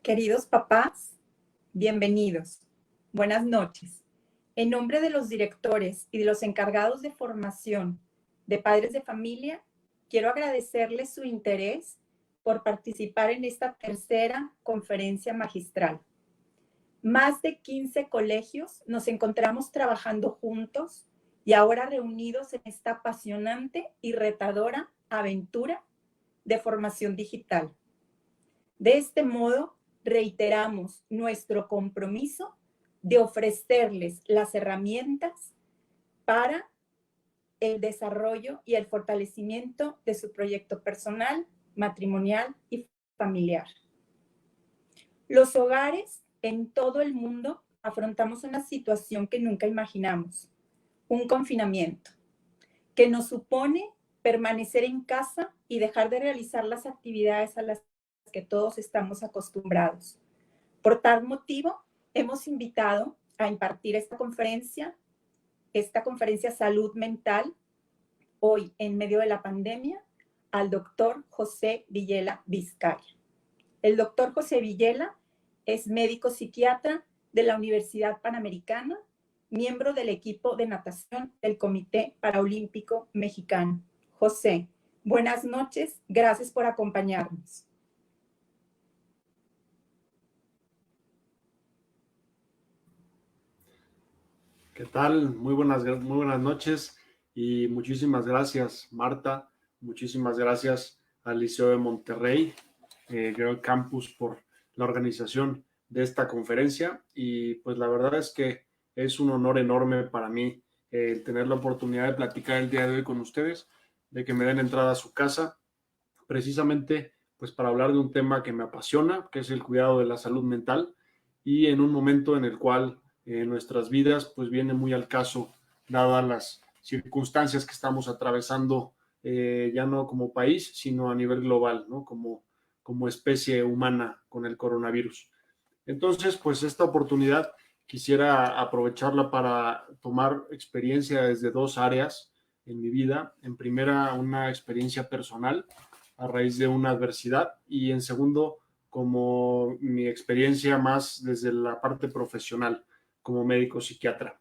Queridos papás, bienvenidos. Buenas noches. En nombre de los directores y de los encargados de formación de padres de familia, quiero agradecerles su interés por participar en esta tercera conferencia magistral. Más de 15 colegios nos encontramos trabajando juntos y ahora reunidos en esta apasionante y retadora aventura de formación digital. De este modo, reiteramos nuestro compromiso de ofrecerles las herramientas para el desarrollo y el fortalecimiento de su proyecto personal, matrimonial y familiar. Los hogares en todo el mundo afrontamos una situación que nunca imaginamos, un confinamiento, que nos supone permanecer en casa y dejar de realizar las actividades a las que todos estamos acostumbrados. Por tal motivo, hemos invitado a impartir esta conferencia Salud Mental, hoy en medio de la pandemia, al doctor José Villela Vizcaya. El doctor José Villela es médico psiquiatra de la Universidad Panamericana, miembro del equipo de natación del Comité Paralímpico Mexicano. José, buenas noches, gracias por acompañarnos. ¿Qué tal? Muy buenas noches y muchísimas gracias, Marta. Muchísimas gracias al Liceo de Monterrey, Girl Campus, por la organización de esta conferencia. Y pues la verdad es que es un honor enorme para mí tener la oportunidad de platicar el día de hoy con ustedes, de que me den entrada a su casa, precisamente pues para hablar de un tema que me apasiona, que es el cuidado de la salud mental, y en un momento en el cual nuestras vidas pues viene muy al caso, dadas las circunstancias que estamos atravesando, ya no como país, sino a nivel global, ¿no? Como especie humana con el coronavirus. Entonces, pues esta oportunidad quisiera aprovecharla para tomar experiencia desde dos áreas en mi vida. En primera, una experiencia personal a raíz de una adversidad, y en segundo, como mi experiencia más desde la parte profesional como médico psiquiatra.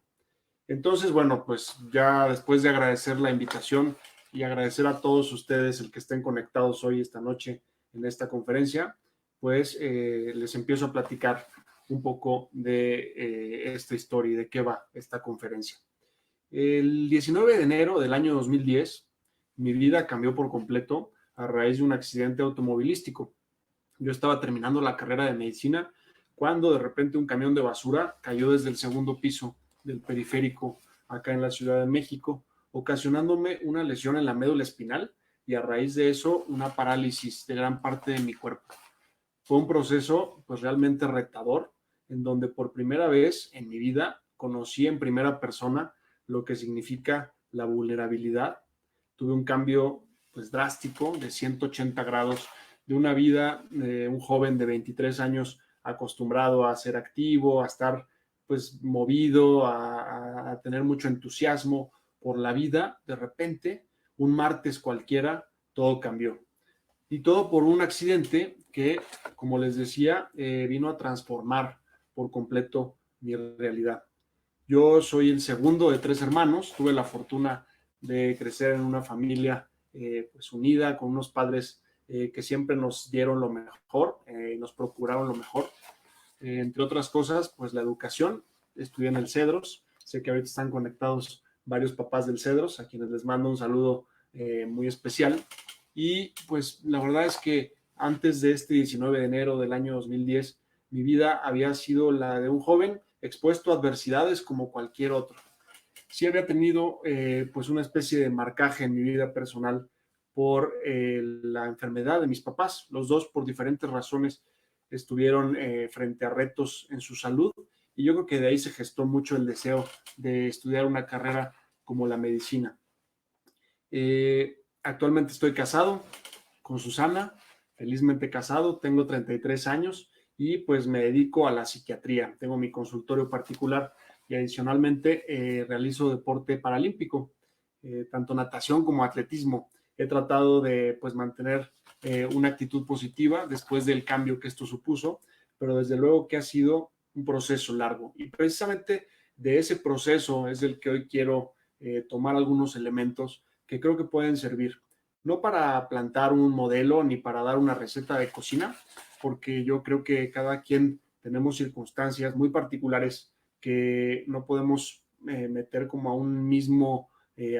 Entonces, bueno, pues ya después de agradecer la invitación y agradecer a todos ustedes el que estén conectados hoy, esta noche, en esta conferencia, pues les empiezo a platicar un poco de esta historia y de qué va esta conferencia. El 19 de enero del año 2010, mi vida cambió por completo a raíz de un accidente automovilístico. Yo estaba terminando la carrera de medicina cuando de repente un camión de basura cayó desde el segundo piso del periférico acá en la Ciudad de México, ocasionándome una lesión en la médula espinal y a raíz de eso una parálisis de gran parte de mi cuerpo. Fue un proceso pues realmente retador, en donde por primera vez en mi vida conocí en primera persona lo que significa la vulnerabilidad. Tuve un cambio pues drástico de 180 grados de una vida de un joven de 23 años acostumbrado a ser activo, a estar pues movido, a tener mucho entusiasmo por la vida. De repente, un martes cualquiera, todo cambió. Y todo por un accidente que, como les decía, vino a transformar por completo mi realidad. Yo soy el segundo de 3 hermanos, tuve la fortuna de crecer en una familia pues unida, con unos padres que siempre nos dieron lo mejor, nos procuraron lo mejor. Entre otras cosas, pues la educación. Estudié en el Cedros, sé que ahorita están conectados varios papás del Cedros, a quienes les mando un saludo muy especial. Y pues la verdad es que antes de este 19 de enero del año 2010, mi vida había sido la de un joven expuesto a adversidades como cualquier otro. Sí había tenido pues una especie de marcaje en mi vida personal por la enfermedad de mis papás. Los dos, por diferentes razones, estuvieron frente a retos en su salud, y yo creo que de ahí se gestó mucho el deseo de estudiar una carrera como la medicina. Actualmente estoy casado con Susana, felizmente casado, tengo 33 años y pues me dedico a la psiquiatría. Tengo mi consultorio particular y adicionalmente realizo deporte paralímpico, tanto natación como atletismo. He tratado de pues mantener una actitud positiva después del cambio que esto supuso, pero desde luego que ha sido un proceso largo. Y precisamente de ese proceso es del que hoy quiero tomar algunos elementos que creo que pueden servir, no para plantar un modelo ni para dar una receta de cocina, porque yo creo que cada quien tenemos circunstancias muy particulares que no podemos meter como a un mismo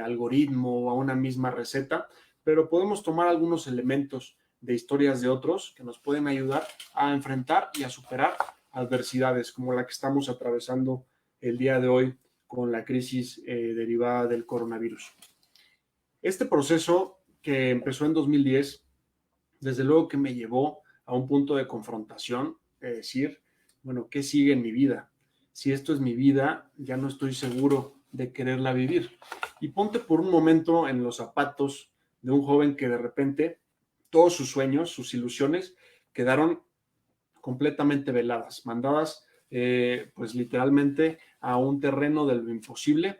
algoritmo o a una misma receta, pero podemos tomar algunos elementos de historias de otros que nos pueden ayudar a enfrentar y a superar adversidades como la que estamos atravesando el día de hoy con la crisis derivada del coronavirus. Este proceso que empezó en 2010, desde luego que me llevó a un punto de confrontación, de decir, bueno, ¿qué sigue en mi vida? Si esto es mi vida, ya no estoy seguro de quererla vivir. Y ponte por un momento en los zapatos de un joven que de repente todos sus sueños, sus ilusiones quedaron completamente veladas, mandadas pues literalmente a un terreno de lo imposible,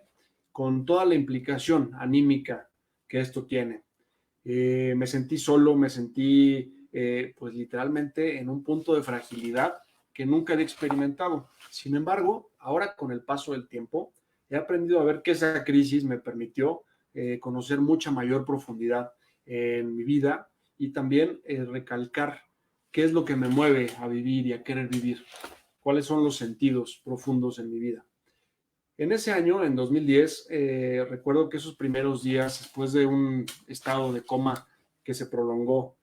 con toda la implicación anímica que esto tiene. Me sentí solo, me sentí pues literalmente en un punto de fragilidad que nunca había experimentado. Sin embargo, ahora con el paso del tiempo, he aprendido a ver que esa crisis me permitió conocer mucha mayor profundidad en mi vida y también recalcar qué es lo que me mueve a vivir y a querer vivir, cuáles son los sentidos profundos en mi vida. En ese año, en 2010, recuerdo que esos primeros días, después de un estado de coma que se prolongó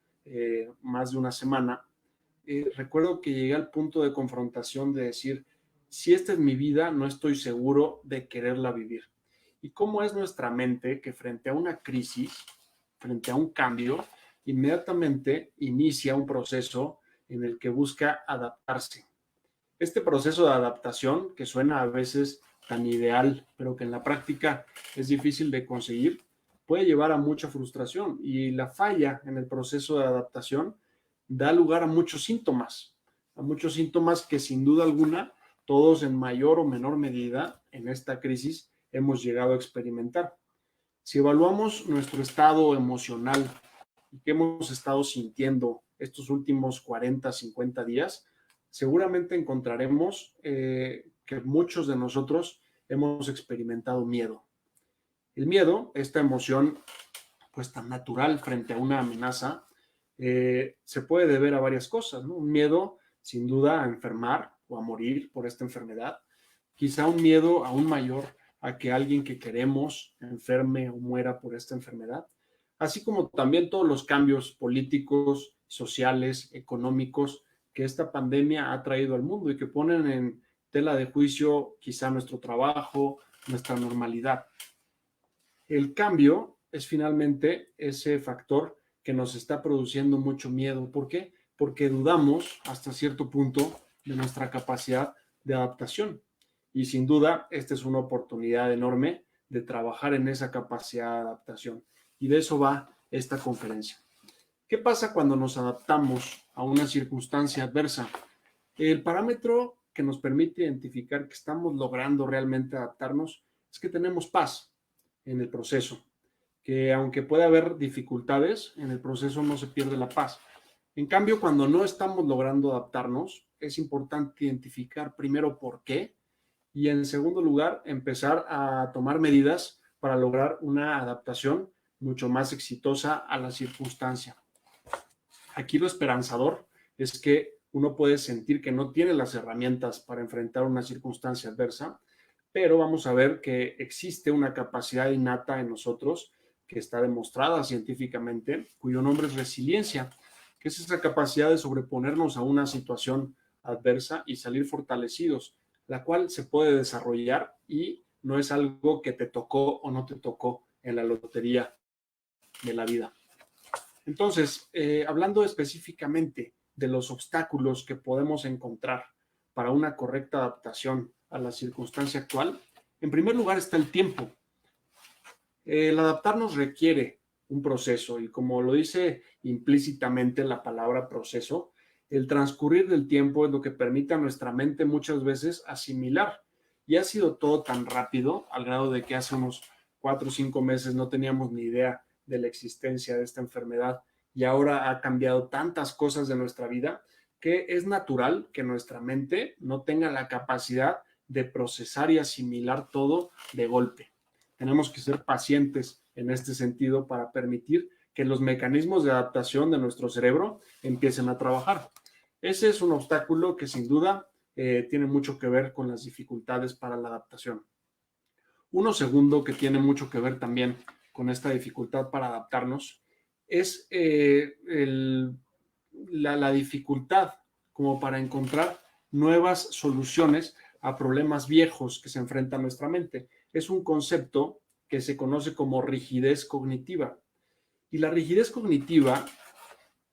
más de una semana, recuerdo que llegué al punto de confrontación de decir, si esta es mi vida, no estoy seguro de quererla vivir. ¿Y cómo es nuestra mente que frente a una crisis, frente a un cambio, inmediatamente inicia un proceso en el que busca adaptarse? Este proceso de adaptación, que suena a veces tan ideal, pero que en la práctica es difícil de conseguir, puede llevar a mucha frustración y la falla en el proceso de adaptación da lugar a muchos síntomas que sin duda alguna todos en mayor o menor medida en esta crisis hemos llegado a experimentar. Si evaluamos nuestro estado emocional y qué hemos estado sintiendo estos últimos 40, 50 días, seguramente encontraremos que muchos de nosotros hemos experimentado miedo. El miedo, esta emoción pues tan natural frente a una amenaza, se puede deber a varias cosas, ¿no? Un miedo sin duda a enfermar o a morir por esta enfermedad, quizá un miedo aún mayor a que alguien que queremos enferme o muera por esta enfermedad, así como también todos los cambios políticos, sociales, económicos que esta pandemia ha traído al mundo y que ponen en tela de juicio quizá nuestro trabajo, nuestra normalidad. El cambio es finalmente ese factor que nos está produciendo mucho miedo. ¿Por qué? Porque dudamos hasta cierto punto de nuestra capacidad de adaptación. Y sin duda, esta es una oportunidad enorme de trabajar en esa capacidad de adaptación. Y de eso va esta conferencia. ¿Qué pasa cuando nos adaptamos a una circunstancia adversa? El parámetro que nos permite identificar que estamos logrando realmente adaptarnos es que tenemos paz en el proceso, que aunque puede haber dificultades, en el proceso no se pierde la paz. En cambio, cuando no estamos logrando adaptarnos, es importante identificar primero por qué y en segundo lugar, empezar a tomar medidas para lograr una adaptación mucho más exitosa a la circunstancia. Aquí lo esperanzador es que uno puede sentir que no tiene las herramientas para enfrentar una circunstancia adversa, pero vamos a ver que existe una capacidad innata en nosotros que está demostrada científicamente, cuyo nombre es resiliencia, que es esa capacidad de sobreponernos a una situación adversa y salir fortalecidos, la cual se puede desarrollar y no es algo que te tocó o no te tocó en la lotería de la vida. Entonces, hablando específicamente de los obstáculos que podemos encontrar para una correcta adaptación a la circunstancia actual, en primer lugar está el tiempo. El adaptarnos requiere un proceso y como lo dice implícitamente la palabra proceso, el transcurrir del tiempo es lo que permite a nuestra mente muchas veces asimilar. Y ha sido todo tan rápido al grado de que hace unos 4 o 5 meses no teníamos ni idea de la existencia de esta enfermedad y ahora ha cambiado tantas cosas de nuestra vida que es natural que nuestra mente no tenga la capacidad de procesar y asimilar todo de golpe. Tenemos que ser pacientes en este sentido para permitir que los mecanismos de adaptación de nuestro cerebro empiecen a trabajar. Ese es un obstáculo que sin duda tiene mucho que ver con las dificultades para la adaptación. Uno segundo que tiene mucho que ver también con esta dificultad para adaptarnos es la dificultad como para encontrar nuevas soluciones a problemas viejos que se enfrentan a nuestra mente. Es un concepto que se conoce como rigidez cognitiva. Y la rigidez cognitiva,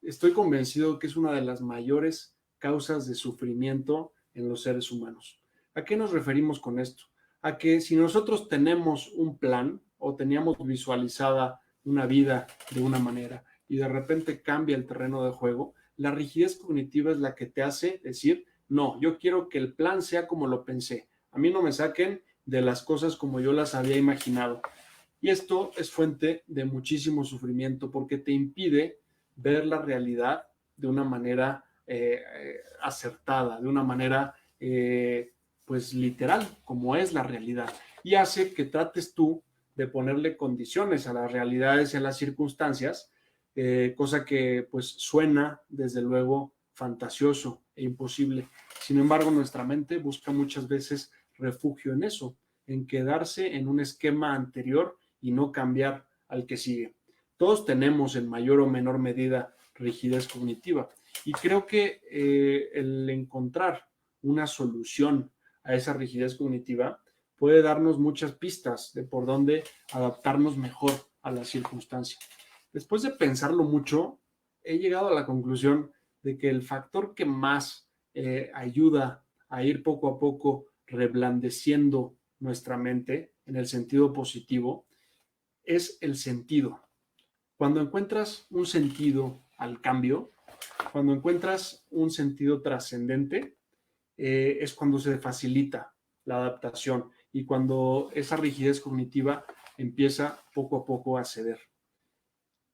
estoy convencido que es una de las mayores causas de sufrimiento en los seres humanos. ¿A qué nos referimos con esto? A que si nosotros tenemos un plan o teníamos visualizada una vida de una manera y de repente cambia el terreno de juego, la rigidez cognitiva es la que te hace decir, no, yo quiero que el plan sea como lo pensé. A mí no me saquen de las cosas como yo las había imaginado. Y esto es fuente de muchísimo sufrimiento porque te impide ver la realidad de una manera acertada, de una manera pues literal, como es la realidad. Y hace que trates tú de ponerle condiciones a las realidades y a las circunstancias, cosa que pues suena desde luego fantasioso e imposible. Sin embargo, nuestra mente busca muchas veces refugio en eso, en quedarse en un esquema anterior y no cambiar al que sigue. Todos tenemos en mayor o menor medida rigidez cognitiva y creo que el encontrar una solución a esa rigidez cognitiva puede darnos muchas pistas de por dónde adaptarnos mejor a la circunstancia. Después de pensarlo mucho, he llegado a la conclusión de que el factor que más ayuda a ir poco a poco reblandeciendo nuestra mente en el sentido positivo es el sentido. Cuando encuentras un sentido al cambio, cuando encuentras un sentido trascendente, es cuando se facilita la adaptación y cuando esa rigidez cognitiva empieza poco a poco a ceder.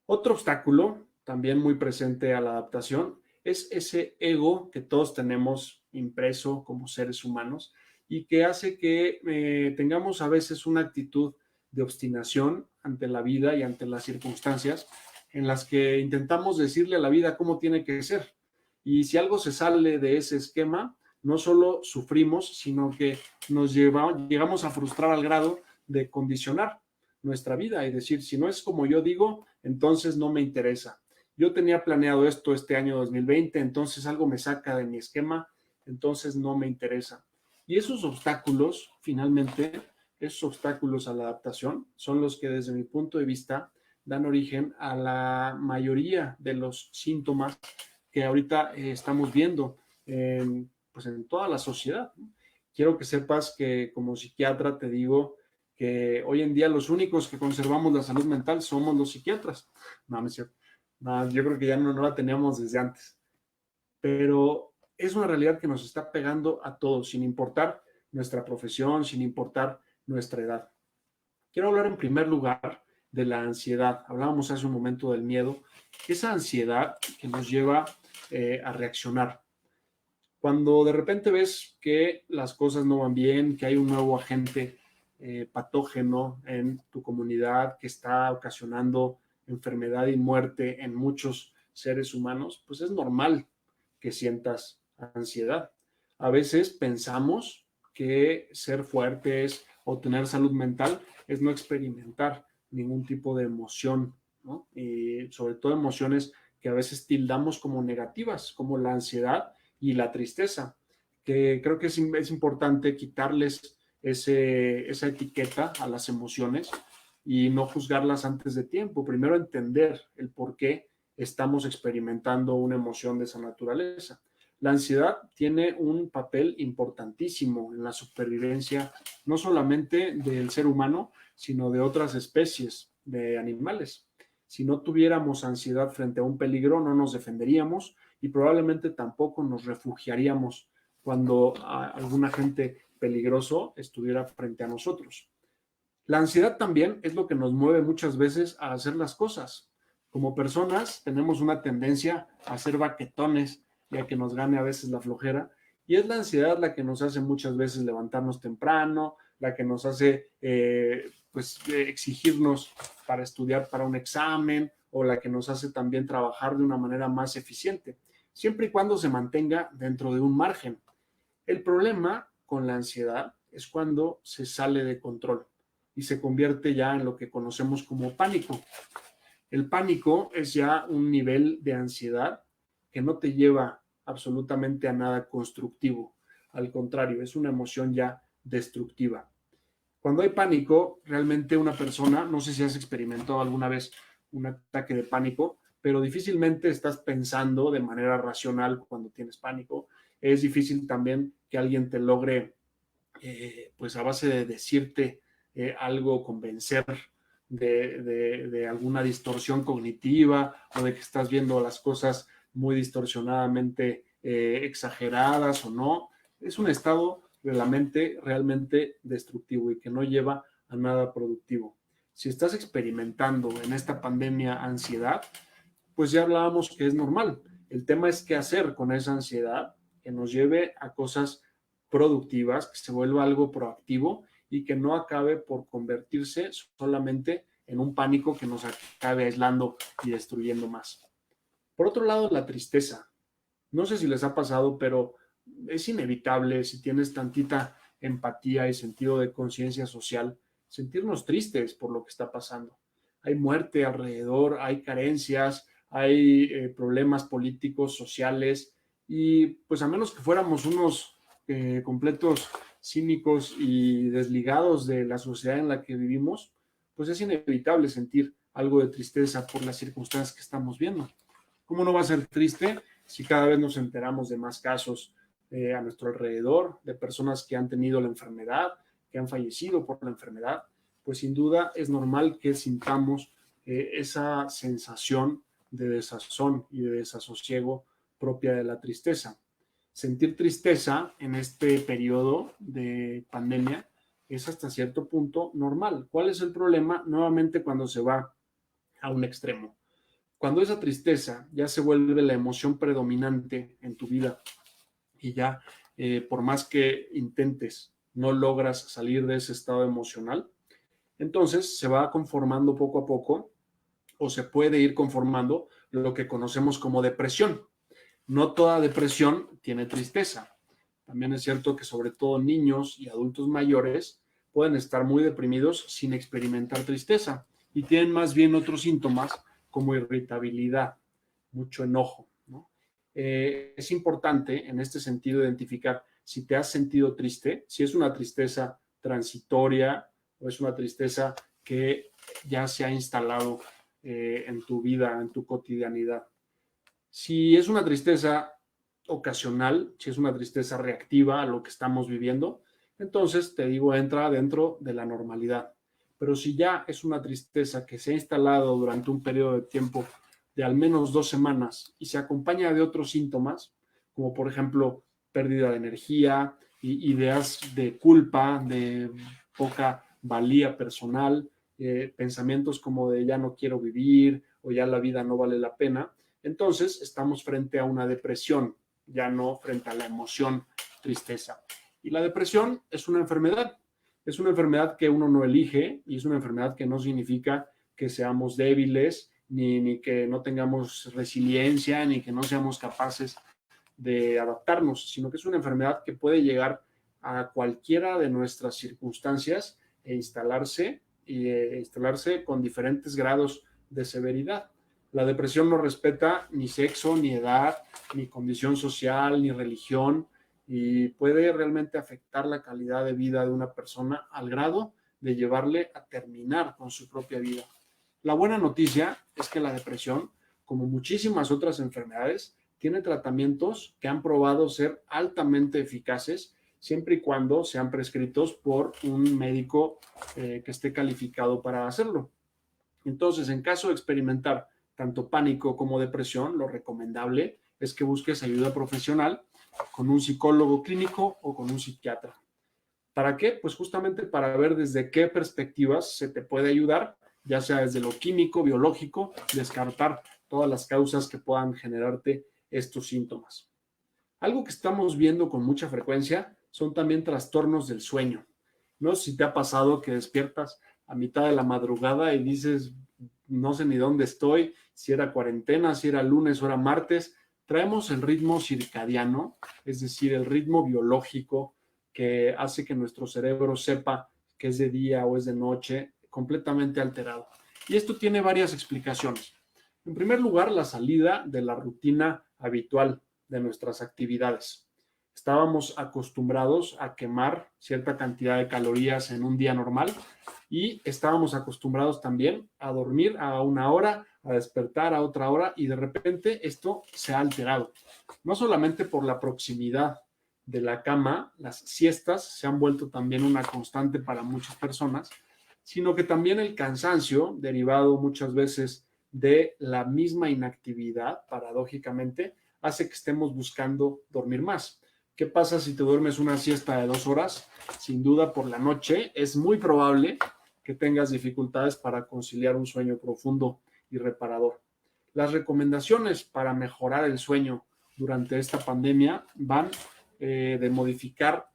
Otro obstáculo, también muy presente a la adaptación, es ese ego que todos tenemos impreso como seres humanos y que hace que tengamos a veces una actitud de obstinación ante la vida y ante las circunstancias en las que intentamos decirle a la vida cómo tiene que ser. Y si algo se sale de ese esquema, no solo sufrimos, sino que llegamos a frustrar al grado de condicionar nuestra vida y decir, si no es como yo digo, entonces no me interesa. Yo tenía planeado esto este año 2020, entonces algo me saca de mi esquema, entonces no me interesa. Y esos obstáculos, finalmente, esos obstáculos a la adaptación son los que desde mi punto de vista dan origen a la mayoría de los síntomas que ahorita estamos viendo pues en toda la sociedad. Quiero que sepas que como psiquiatra te digo que hoy en día los únicos que conservamos la salud mental somos los psiquiatras. No, no es cierto. No, yo creo que ya no la teníamos desde antes. Pero es una realidad que nos está pegando a todos, sin importar nuestra profesión, sin importar nuestra edad. Quiero hablar en primer lugar de la ansiedad. Hablábamos hace un momento del miedo. Esa ansiedad que nos lleva a reaccionar. Cuando de repente ves que las cosas no van bien, que hay un nuevo agente patógeno en tu comunidad que está ocasionando enfermedad y muerte en muchos seres humanos, pues es normal que sientas ansiedad. A veces pensamos que ser fuertes o tener salud mental es no experimentar ningún tipo de emoción, ¿no? Y sobre todo emociones que a veces tildamos como negativas, como la ansiedad y la tristeza, que creo que es importante quitarles esa etiqueta a las emociones y no juzgarlas antes de tiempo. Primero entender el por qué estamos experimentando una emoción de esa naturaleza. La ansiedad tiene un papel importantísimo en la supervivencia, no solamente del ser humano, sino de otras especies de animales. Si no tuviéramos ansiedad frente a un peligro, no nos defenderíamos y probablemente tampoco nos refugiaríamos cuando algún agente peligroso estuviera frente a nosotros. La ansiedad también es lo que nos mueve muchas veces a hacer las cosas. Como personas tenemos una tendencia a ser baquetones, y a que nos gane a veces la flojera. Y es la ansiedad la que nos hace muchas veces levantarnos temprano, la que nos hace exigirnos para estudiar para un examen, o la que nos hace también trabajar de una manera más eficiente, siempre y cuando se mantenga dentro de un margen. El problema con la ansiedad es cuando se sale de control y se convierte ya en lo que conocemos como pánico. El pánico es ya un nivel de ansiedad que no te lleva absolutamente a nada constructivo. Al contrario, es una emoción ya destructiva. Cuando hay pánico, realmente una persona, no sé si has experimentado alguna vez un ataque de pánico, pero difícilmente estás pensando de manera racional cuando tienes pánico. Es difícil también que alguien te logre, pues a base de decirte algo, convencer de alguna distorsión cognitiva o de que estás viendo las cosas muy distorsionadamente exageradas o no. Es un estado de la mente realmente destructivo y que no lleva a nada productivo. Si estás experimentando en esta pandemia ansiedad, pues ya hablábamos que es normal. El tema es qué hacer con esa ansiedad que nos lleve a cosas productivas, que se vuelva algo proactivo y que no acabe por convertirse solamente en un pánico que nos acabe aislando y destruyendo más. Por otro lado, la tristeza. No sé si les ha pasado, pero es inevitable, si tienes tantita empatía y sentido de conciencia social, sentirnos tristes por lo que está pasando. Hay muerte alrededor, hay carencias, hay problemas políticos, sociales, y pues a menos que fuéramos unos completos cínicos y desligados de la sociedad en la que vivimos, pues es inevitable sentir algo de tristeza por las circunstancias que estamos viendo. ¿Cómo no va a ser triste si cada vez nos enteramos de más casos a nuestro alrededor, de personas que han tenido la enfermedad, que han fallecido por la enfermedad? Pues sin duda es normal que sintamos esa sensación de desazón y de desasosiego propia de la tristeza. Sentir tristeza en este periodo de pandemia es hasta cierto punto normal. ¿Cuál es el problema? Nuevamente cuando se va a un extremo. Cuando esa tristeza ya se vuelve la emoción predominante en tu vida y ya por más que intentes no logras salir de ese estado emocional, entonces se va conformando poco a poco o se puede ir conformando lo que conocemos como depresión. No toda depresión tiene tristeza. También es cierto que sobre todo niños y adultos mayores pueden estar muy deprimidos sin experimentar tristeza y tienen más bien otros síntomas como irritabilidad, mucho enojo, ¿no? Es importante en este sentido identificar si te has sentido triste, si es una tristeza transitoria o es una tristeza que ya se ha instalado en tu vida, en tu cotidianidad. Si es una tristeza ocasional, si es una tristeza reactiva a lo que estamos viviendo, entonces te digo, entra dentro de la normalidad. Pero si ya es una tristeza que se ha instalado durante un periodo de tiempo de al menos 2 semanas y se acompaña de otros síntomas, como por ejemplo pérdida de energía, ideas de culpa, de poca valía personal, pensamientos como de ya no quiero vivir o ya la vida no vale la pena, entonces estamos frente a una depresión, ya no frente a la emoción tristeza. Y la depresión es una enfermedad que uno no elige y es una enfermedad que no significa que seamos débiles, ni que no tengamos resiliencia, ni que no seamos capaces de adaptarnos, sino que es una enfermedad que puede llegar a cualquiera de nuestras circunstancias e instalarse con diferentes grados de severidad. La depresión no respeta ni sexo, ni edad, ni condición social, ni religión, y puede realmente afectar la calidad de vida de una persona al grado de llevarle a terminar con su propia vida. La buena noticia es que la depresión, como muchísimas otras enfermedades, tiene tratamientos que han probado ser altamente eficaces siempre y cuando sean prescritos por un médico que esté calificado para hacerlo. Entonces, en caso de experimentar tanto pánico como depresión, lo recomendable es que busques ayuda profesional con un psicólogo clínico o con un psiquiatra. ¿Para qué? Pues justamente para ver desde qué perspectivas se te puede ayudar, ya sea desde lo químico, biológico, descartar todas las causas que puedan generarte estos síntomas. Algo que estamos viendo con mucha frecuencia son también trastornos del sueño. No sé si te ha pasado que despiertas a mitad de la madrugada y dices, no sé ni dónde estoy, si era cuarentena, si era lunes o era martes. Traemos el ritmo circadiano, es decir, el ritmo biológico que hace que nuestro cerebro sepa que es de día o es de noche, completamente alterado. Y esto tiene varias explicaciones. En primer lugar, la salida de la rutina habitual de nuestras actividades. Estábamos acostumbrados a quemar cierta cantidad de calorías en un día normal y estábamos acostumbrados también a dormir a una hora, a despertar a otra hora y de repente esto se ha alterado. No solamente por la proximidad de la cama, las siestas se han vuelto también una constante para muchas personas, sino que también el cansancio, derivado muchas veces de la misma inactividad, paradójicamente, hace que estemos buscando dormir más. ¿Qué pasa si te duermes una siesta de 2 horas? Sin duda, por la noche es muy probable que tengas dificultades para conciliar un sueño profundo y reparador. Las recomendaciones para mejorar el sueño durante esta pandemia van de modificar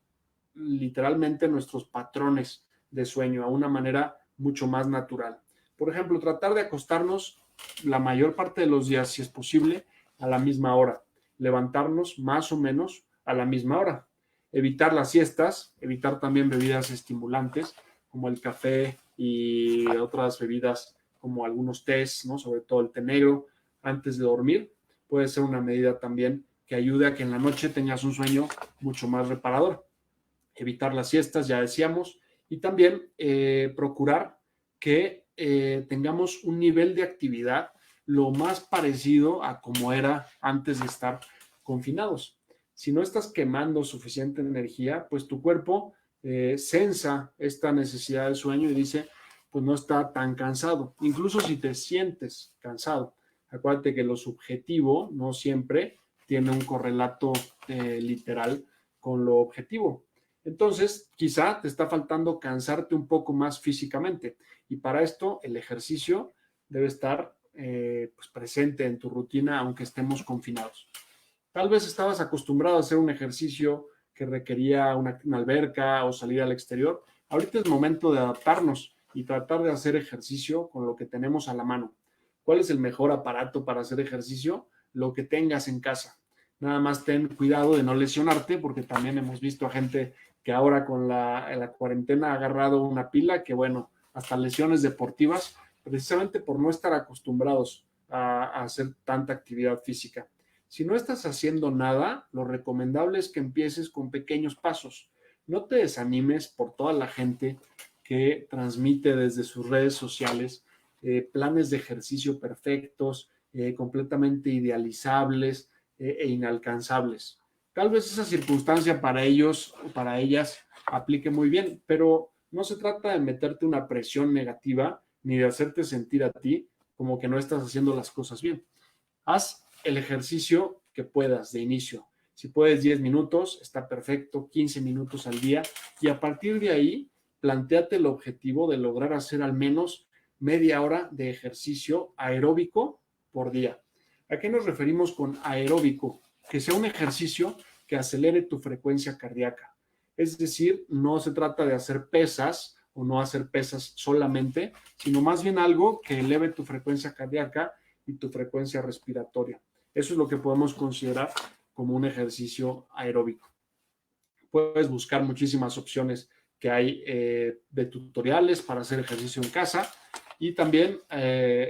literalmente nuestros patrones de sueño a una manera mucho más natural. Por ejemplo, tratar de acostarnos la mayor parte de los días, si es posible, a la misma hora. Levantarnos más o menos a la misma hora. Evitar las siestas, evitar también bebidas estimulantes como el café y otras bebidas como algunos tés, ¿no? Sobre todo el té negro, antes de dormir. Puede ser una medida también que ayude a que en la noche tengas un sueño mucho más reparador. Evitar las siestas, ya decíamos, y también procurar que tengamos un nivel de actividad lo más parecido a como era antes de estar confinados. Si no estás quemando suficiente energía, pues tu cuerpo sensa esta necesidad de sueño y dice, pues no está tan cansado. Incluso si te sientes cansado, acuérdate que lo subjetivo no siempre tiene un correlato literal con lo objetivo. Entonces, quizá te está faltando cansarte un poco más físicamente y para esto el ejercicio debe estar pues presente en tu rutina aunque estemos confinados. Tal vez estabas acostumbrado a hacer un ejercicio que requería una alberca o salir al exterior. Ahorita es momento de adaptarnos y tratar de hacer ejercicio con lo que tenemos a la mano. ¿Cuál es el mejor aparato para hacer ejercicio? Lo que tengas en casa. Nada más ten cuidado de no lesionarte porque también hemos visto a gente que ahora con la cuarentena ha agarrado una pila que, bueno, hasta lesiones deportivas, precisamente por no estar acostumbrados a hacer tanta actividad física. Si no estás haciendo nada, lo recomendable es que empieces con pequeños pasos. No te desanimes por toda la gente que transmite desde sus redes sociales planes de ejercicio perfectos, completamente idealizables e inalcanzables. Tal vez esa circunstancia para ellos o para ellas aplique muy bien, pero no se trata de meterte una presión negativa ni de hacerte sentir a ti como que no estás haciendo las cosas bien. Haz el ejercicio que puedas de inicio. Si puedes 10 minutos, está perfecto, 15 minutos al día y a partir de ahí, plantéate el objetivo de lograr hacer al menos media hora de ejercicio aeróbico por día. ¿A qué nos referimos con aeróbico? Que sea un ejercicio que acelere tu frecuencia cardíaca. Es decir, no se trata de hacer pesas o no hacer pesas solamente, sino más bien algo que eleve tu frecuencia cardíaca y tu frecuencia respiratoria. Eso es lo que podemos considerar como un ejercicio aeróbico. Puedes buscar muchísimas opciones que hay de tutoriales para hacer ejercicio en casa y también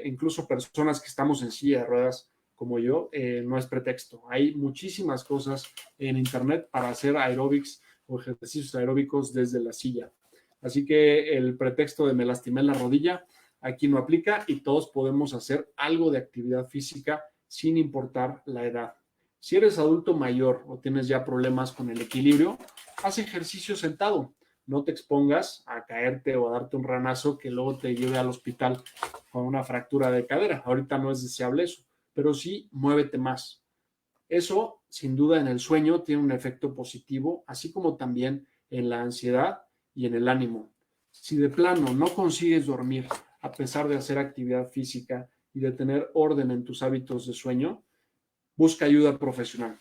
incluso personas que estamos en silla de ruedas como yo, no es pretexto. Hay muchísimas cosas en internet para hacer aeróbics o ejercicios aeróbicos desde la silla. Así que el pretexto de me lastimé la rodilla aquí no aplica y todos podemos hacer algo de actividad física sin importar la edad. Si eres adulto mayor o tienes ya problemas con el equilibrio, haz ejercicio sentado. No te expongas a caerte o a darte un ranazo que luego te lleve al hospital con una fractura de cadera. Ahorita no es deseable eso, pero sí muévete más. Eso, sin duda, en el sueño tiene un efecto positivo, así como también en la ansiedad y en el ánimo. Si de plano no consigues dormir a pesar de hacer actividad física y de tener orden en tus hábitos de sueño, busca ayuda profesional.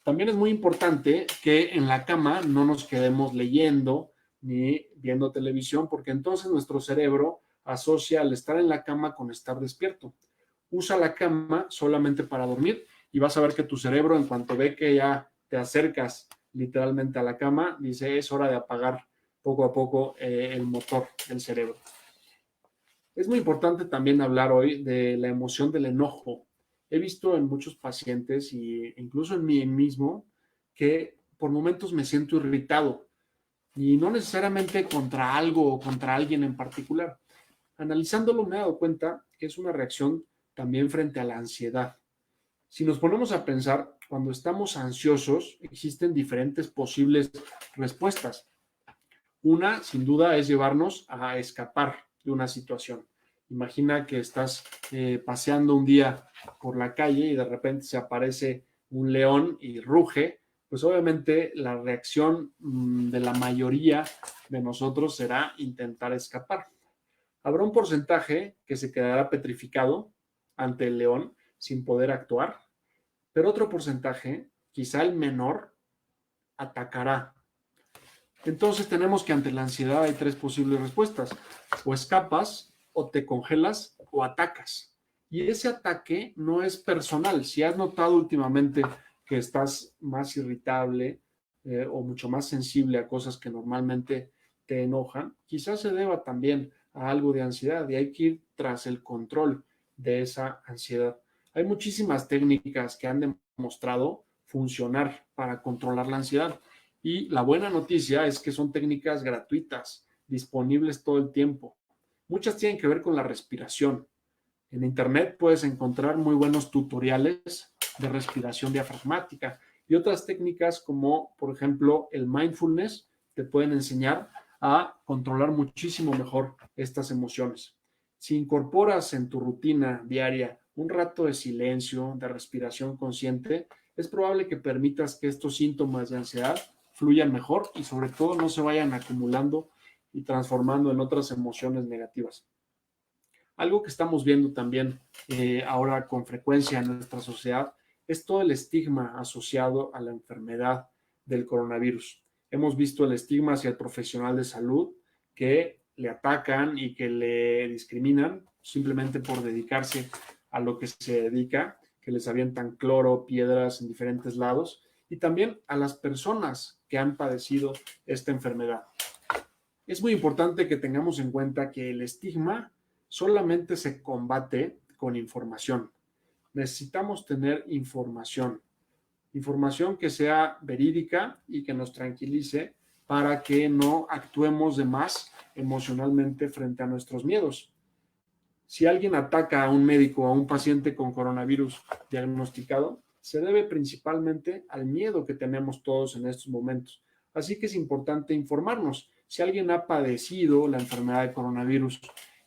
También es muy importante que en la cama no nos quedemos leyendo ni viendo televisión, porque entonces nuestro cerebro asocia al estar en la cama con estar despierto. Usa la cama solamente para dormir y vas a ver que tu cerebro, en cuanto ve que ya te acercas literalmente a la cama, dice, es hora de apagar poco a poco el motor del cerebro. Es muy importante también hablar hoy de la emoción del enojo. He visto en muchos pacientes e incluso en mí mismo que por momentos me siento irritado y no necesariamente contra algo o contra alguien en particular. Analizándolo me he dado cuenta que es una reacción también frente a la ansiedad. Si nos ponemos a pensar, cuando estamos ansiosos existen diferentes posibles respuestas. Una, sin duda, es llevarnos a escapar de una situación. Imagina que estás paseando un día por la calle y de repente se aparece un león y ruge, pues obviamente la reacción de la mayoría de nosotros será intentar escapar. Habrá un porcentaje que se quedará petrificado ante el león sin poder actuar, pero otro porcentaje, quizá el menor, atacará. Entonces tenemos que ante la ansiedad hay tres posibles respuestas. O escapas, o te congelas, o atacas. Y ese ataque no es personal. Si has notado últimamente que estás más irritable o mucho más sensible a cosas que normalmente te enojan, quizás se deba también a algo de ansiedad y hay que ir tras el control de esa ansiedad. Hay muchísimas técnicas que han demostrado funcionar para controlar la ansiedad. Y la buena noticia es que son técnicas gratuitas, disponibles todo el tiempo. Muchas tienen que ver con la respiración. En Internet puedes encontrar muy buenos tutoriales de respiración diafragmática y otras técnicas como, por ejemplo, el mindfulness, te pueden enseñar a controlar muchísimo mejor estas emociones. Si incorporas en tu rutina diaria un rato de silencio, de respiración consciente, es probable que permitas que estos síntomas de ansiedad fluyan mejor y sobre todo no se vayan acumulando y transformando en otras emociones negativas. Algo que estamos viendo también ahora con frecuencia en nuestra sociedad es todo el estigma asociado a la enfermedad del coronavirus. Hemos visto el estigma hacia el profesional de salud que le atacan y que le discriminan simplemente por dedicarse a lo que se dedica, que les avientan cloro, piedras en diferentes lados, y también a las personas que han padecido esta enfermedad. Es muy importante que tengamos en cuenta que el estigma solamente se combate con información. Necesitamos tener información que sea verídica y que nos tranquilice para que no actuemos de más emocionalmente frente a nuestros miedos. Si alguien ataca a un médico o a un paciente con coronavirus diagnosticado, se debe principalmente al miedo que tenemos todos en estos momentos. Así que es importante informarnos. Si alguien ha padecido la enfermedad de coronavirus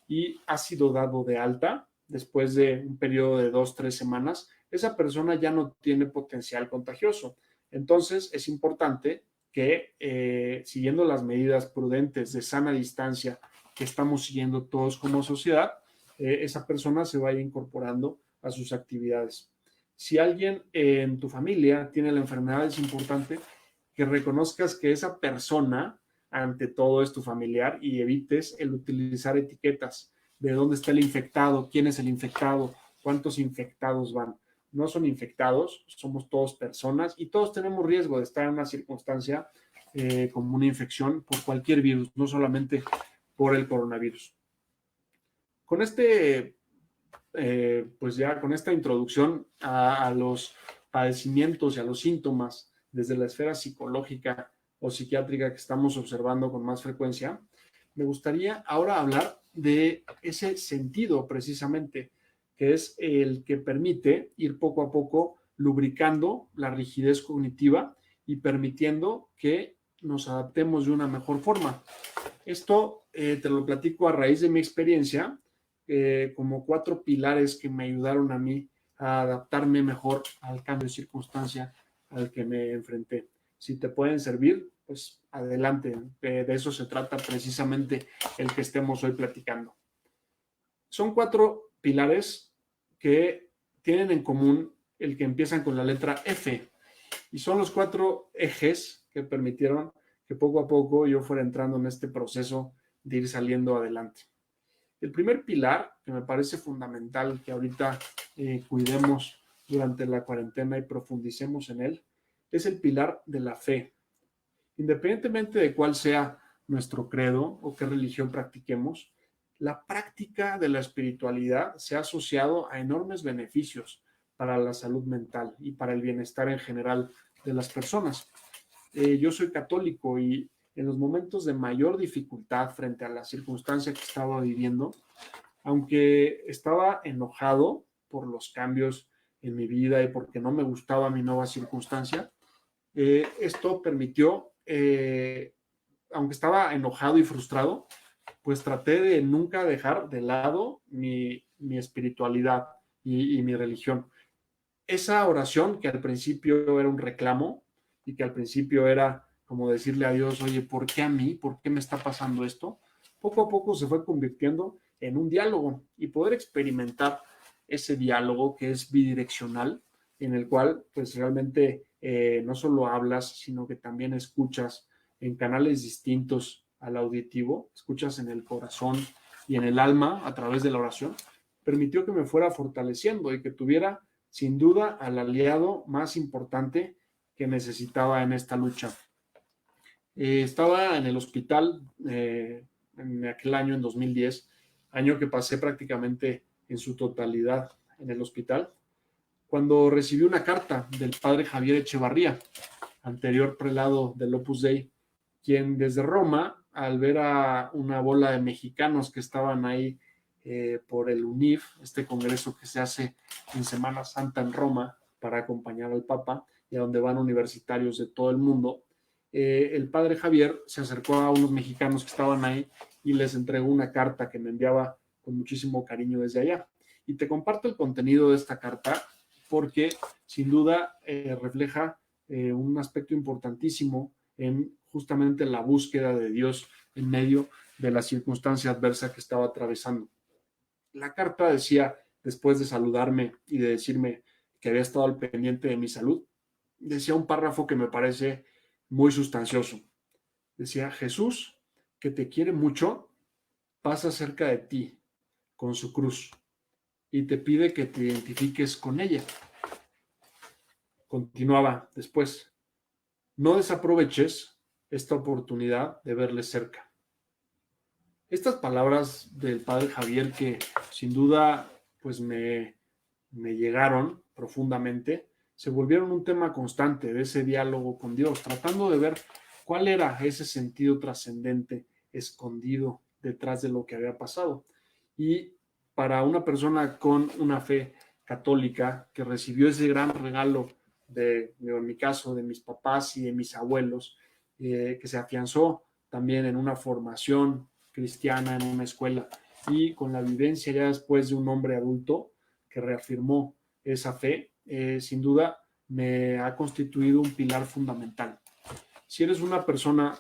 y ha sido dado de alta después de un periodo de 2-3 semanas, esa persona ya no tiene potencial contagioso. Entonces es importante que siguiendo las medidas prudentes de sana distancia que estamos siguiendo todos como sociedad, esa persona se vaya incorporando a sus actividades. Si alguien en tu familia tiene la enfermedad, es importante que reconozcas que esa persona, ante todo, es tu familiar y evites el utilizar etiquetas de dónde está el infectado, quién es el infectado, cuántos infectados van. No son infectados, somos todos personas y todos tenemos riesgo de estar en una circunstancia como una infección por cualquier virus, no solamente por el coronavirus. Con pues ya con esta introducción a los padecimientos y a los síntomas desde la esfera psicológica o psiquiátrica que estamos observando con más frecuencia, me gustaría ahora hablar de ese sentido precisamente, que es el que permite ir poco a poco lubricando la rigidez cognitiva y permitiendo que nos adaptemos de una mejor forma. Esto te lo platico a raíz de mi experiencia, como 4 pilares que me ayudaron a mí a adaptarme mejor al cambio de circunstancia al que me enfrenté. Si te pueden servir, pues adelante. De eso se trata precisamente el que estemos hoy platicando. Son 4 pilares que tienen en común el que empiezan con la letra F Y son los 4 ejes que permitieron que poco a poco yo fuera entrando en este proceso de ir saliendo adelante. El primer pilar, que me parece fundamental que ahorita cuidemos durante la cuarentena y profundicemos en él, es el pilar de la fe. Independientemente de cuál sea nuestro credo o qué religión practiquemos, la práctica de la espiritualidad se ha asociado a enormes beneficios para la salud mental y para el bienestar en general de las personas. Yo soy católico y en los momentos de mayor dificultad frente a la circunstancia que estaba viviendo, aunque estaba enojado por los cambios en mi vida y porque no me gustaba mi nueva circunstancia, esto permitió, aunque estaba enojado y frustrado, pues traté de nunca dejar de lado mi espiritualidad y mi religión. Esa oración que al principio era un reclamo y que al principio era como decirle a Dios, oye, ¿por qué a mí? ¿Por qué me está pasando esto? Poco a poco se fue convirtiendo en un diálogo y poder experimentar ese diálogo que es bidireccional, en el cual pues realmente no solo hablas, sino que también escuchas en canales distintos al auditivo, escuchas en el corazón y en el alma a través de la oración, permitió que me fuera fortaleciendo y que tuviera sin duda al aliado más importante que necesitaba en esta lucha. Estaba en el hospital en aquel año, en 2010, año que pasé prácticamente en su totalidad en el hospital, cuando recibí una carta del padre Javier Echevarría, anterior prelado del Opus Dei, quien desde Roma, al ver a una bola de mexicanos que estaban ahí por el UNIF, este congreso que se hace en Semana Santa en Roma para acompañar al Papa y a donde van universitarios de todo el mundo, el padre Javier se acercó a unos mexicanos que estaban ahí y les entregó una carta que me enviaba con muchísimo cariño desde allá. Y te comparto el contenido de esta carta porque sin duda refleja un aspecto importantísimo en justamente la búsqueda de Dios en medio de la circunstancia adversa que estaba atravesando. La carta decía, después de saludarme y de decirme que había estado al pendiente de mi salud, decía un párrafo que me parece muy sustancioso. Decía, Jesús, que te quiere mucho, pasa cerca de ti con su cruz y te pide que te identifiques con ella. Continuaba después, no desaproveches esta oportunidad de verle cerca. Estas palabras del padre Javier que sin duda pues me llegaron profundamente, se volvieron un tema constante de ese diálogo con Dios, tratando de ver cuál era ese sentido trascendente escondido detrás de lo que había pasado. Y para una persona con una fe católica que recibió ese gran regalo en mi caso, de mis papás y de mis abuelos, que se afianzó también en una formación cristiana, en una escuela, y con la vivencia ya después de un hombre adulto que reafirmó esa fe, sin duda me ha constituido un pilar fundamental. Si eres una persona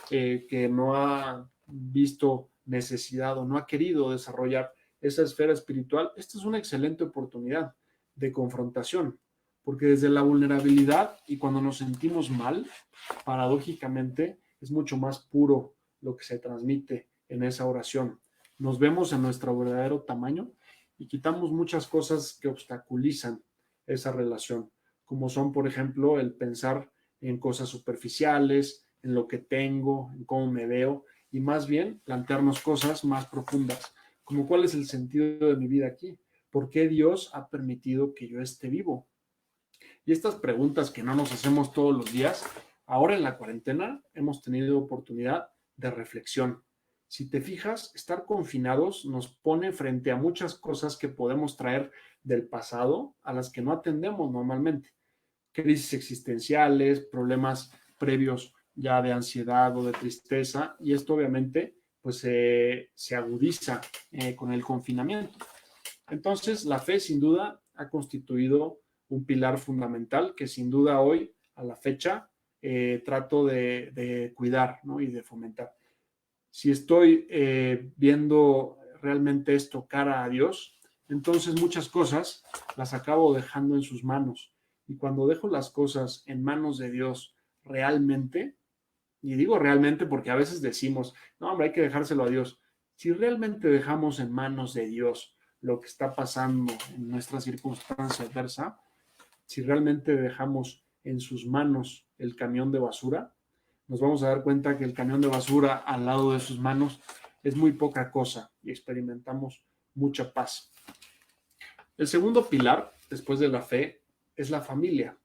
que no ha visto necesidad o no ha querido desarrollar esa esfera espiritual, esta es una excelente oportunidad de confrontación, porque desde la vulnerabilidad y cuando nos sentimos mal, paradójicamente es mucho más puro lo que se transmite en esa oración. Nos vemos en nuestro verdadero tamaño y quitamos muchas cosas que obstaculizan esa relación, como son, por ejemplo, el pensar en cosas superficiales, en lo que tengo, en cómo me veo, y más bien plantearnos cosas más profundas, como cuál es el sentido de mi vida aquí, por qué Dios ha permitido que yo esté vivo. Y estas preguntas que no nos hacemos todos los días, ahora en la cuarentena hemos tenido oportunidad de reflexión. Si te fijas, estar confinados nos pone frente a muchas cosas que podemos traer del pasado a las que no atendemos normalmente. Crisis existenciales, problemas previos ya de ansiedad o de tristeza, y esto obviamente pues se agudiza con el confinamiento. Entonces, la fe sin duda ha constituido un pilar fundamental que sin duda hoy, a la fecha, trato de cuidar, ¿no? Y de fomentar. Si estoy viendo realmente esto cara a Dios, entonces muchas cosas las acabo dejando en sus manos Y cuando dejo las cosas en manos de Dios realmente, y digo realmente porque a veces decimos, no, hombre, hay que dejárselo a Dios. Si realmente dejamos en manos de Dios lo que está pasando en nuestra circunstancia adversa, si realmente dejamos en sus manos el camión de basura, nos vamos a dar cuenta que el camión de basura al lado de sus manos es muy poca cosa y experimentamos mucha paz. El segundo pilar, después de la fe, es la familia.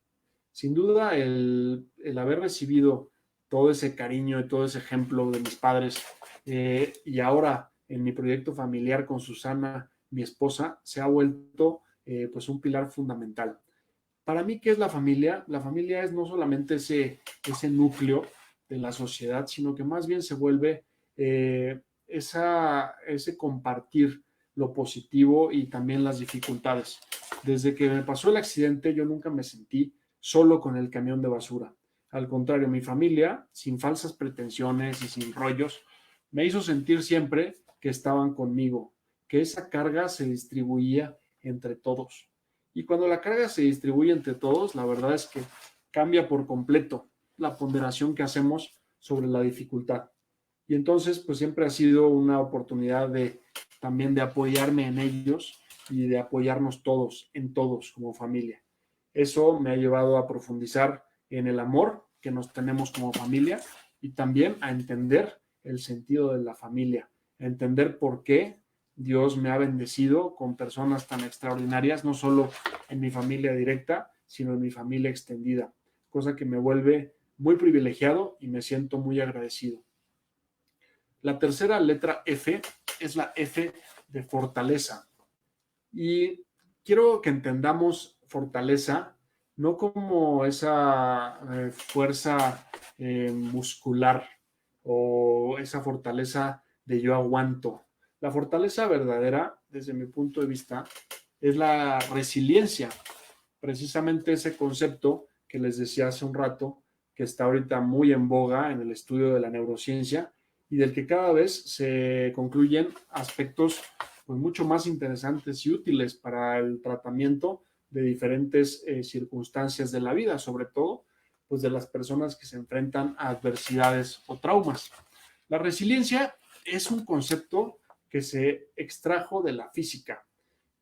Sin duda, el haber recibido todo ese cariño y todo ese ejemplo de mis padres y ahora en mi proyecto familiar con Susana, mi esposa, se ha vuelto pues un pilar fundamental. Para mí, ¿qué es la familia? La familia es no solamente ese núcleo de la sociedad, sino que más bien se vuelve ese compartir lo positivo y también las dificultades. Desde que me pasó el accidente, yo nunca me sentí solo con el camión de basura. Al contrario, mi familia, sin falsas pretensiones y sin rollos, me hizo sentir siempre que estaban conmigo, que esa carga se distribuía entre todos. Y cuando la carga se distribuye entre todos, la verdad es que cambia por completo la ponderación que hacemos sobre la dificultad. Y entonces, pues siempre ha sido una oportunidad también de apoyarme en ellos y de apoyarnos todos, en todos como familia. Eso me ha llevado a profundizar en el amor que nos tenemos como familia y también a entender el sentido de la familia, a entender por qué Dios me ha bendecido con personas tan extraordinarias, no solo en mi familia directa, sino en mi familia extendida, cosa que me vuelve muy privilegiado y me siento muy agradecido. La tercera letra F es la F de fortaleza. Y quiero que entendamos fortaleza no como esa fuerza muscular o esa fortaleza de yo aguanto. La fortaleza verdadera, desde mi punto de vista, es la resiliencia, precisamente ese concepto que les decía hace un rato, que está ahorita muy en boga en el estudio de la neurociencia y del que cada vez se concluyen aspectos pues, mucho más interesantes y útiles para el tratamiento de diferentes circunstancias de la vida, sobre todo pues, de las personas que se enfrentan a adversidades o traumas. La resiliencia es un concepto que se extrajo de la física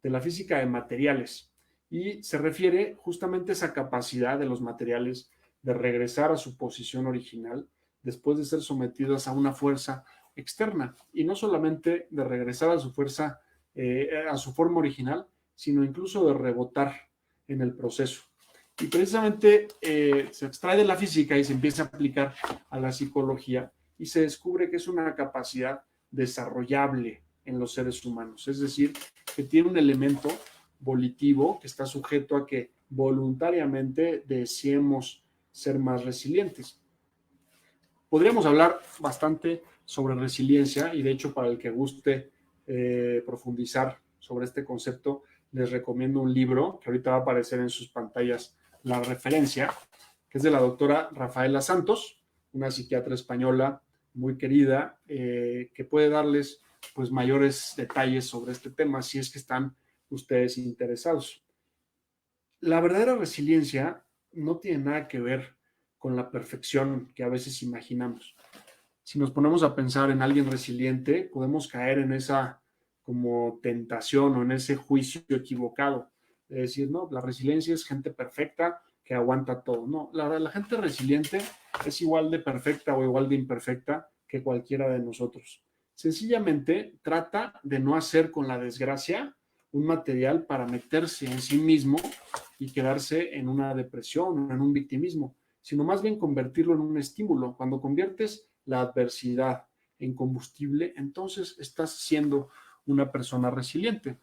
de materiales, y se refiere justamente a esa capacidad de los materiales de regresar a su posición original después de ser sometidos a una fuerza externa, y no solamente de regresar a su fuerza, a su forma original, sino incluso de rebotar en el proceso. Y precisamente se extrae de la física y se empieza a aplicar a la psicología y se descubre que es una capacidad desarrollable en los seres humanos, es decir, que tiene un elemento volitivo que está sujeto a que voluntariamente deseemos ser más resilientes. Podríamos hablar bastante sobre resiliencia y de hecho para el que guste profundizar sobre este concepto, les recomiendo un libro que ahorita va a aparecer en sus pantallas la referencia, que es de la doctora Rafaela Santos, una psiquiatra española muy querida, que puede darles pues mayores detalles sobre este tema si es que están ustedes interesados. La verdadera resiliencia no tiene nada que ver con la perfección que a veces imaginamos. Si nos ponemos a pensar en alguien resiliente, podemos caer en esa como tentación o en ese juicio equivocado de decir, no, la resiliencia es gente perfecta que aguanta todo. No, la gente resiliente es igual de perfecta o igual de imperfecta que cualquiera de nosotros. Sencillamente trata de no hacer con la desgracia un material para meterse en sí mismo y quedarse en una depresión o en un victimismo, sino más bien convertirlo en un estímulo. Cuando conviertes la adversidad en combustible, entonces estás siendo una persona resiliente.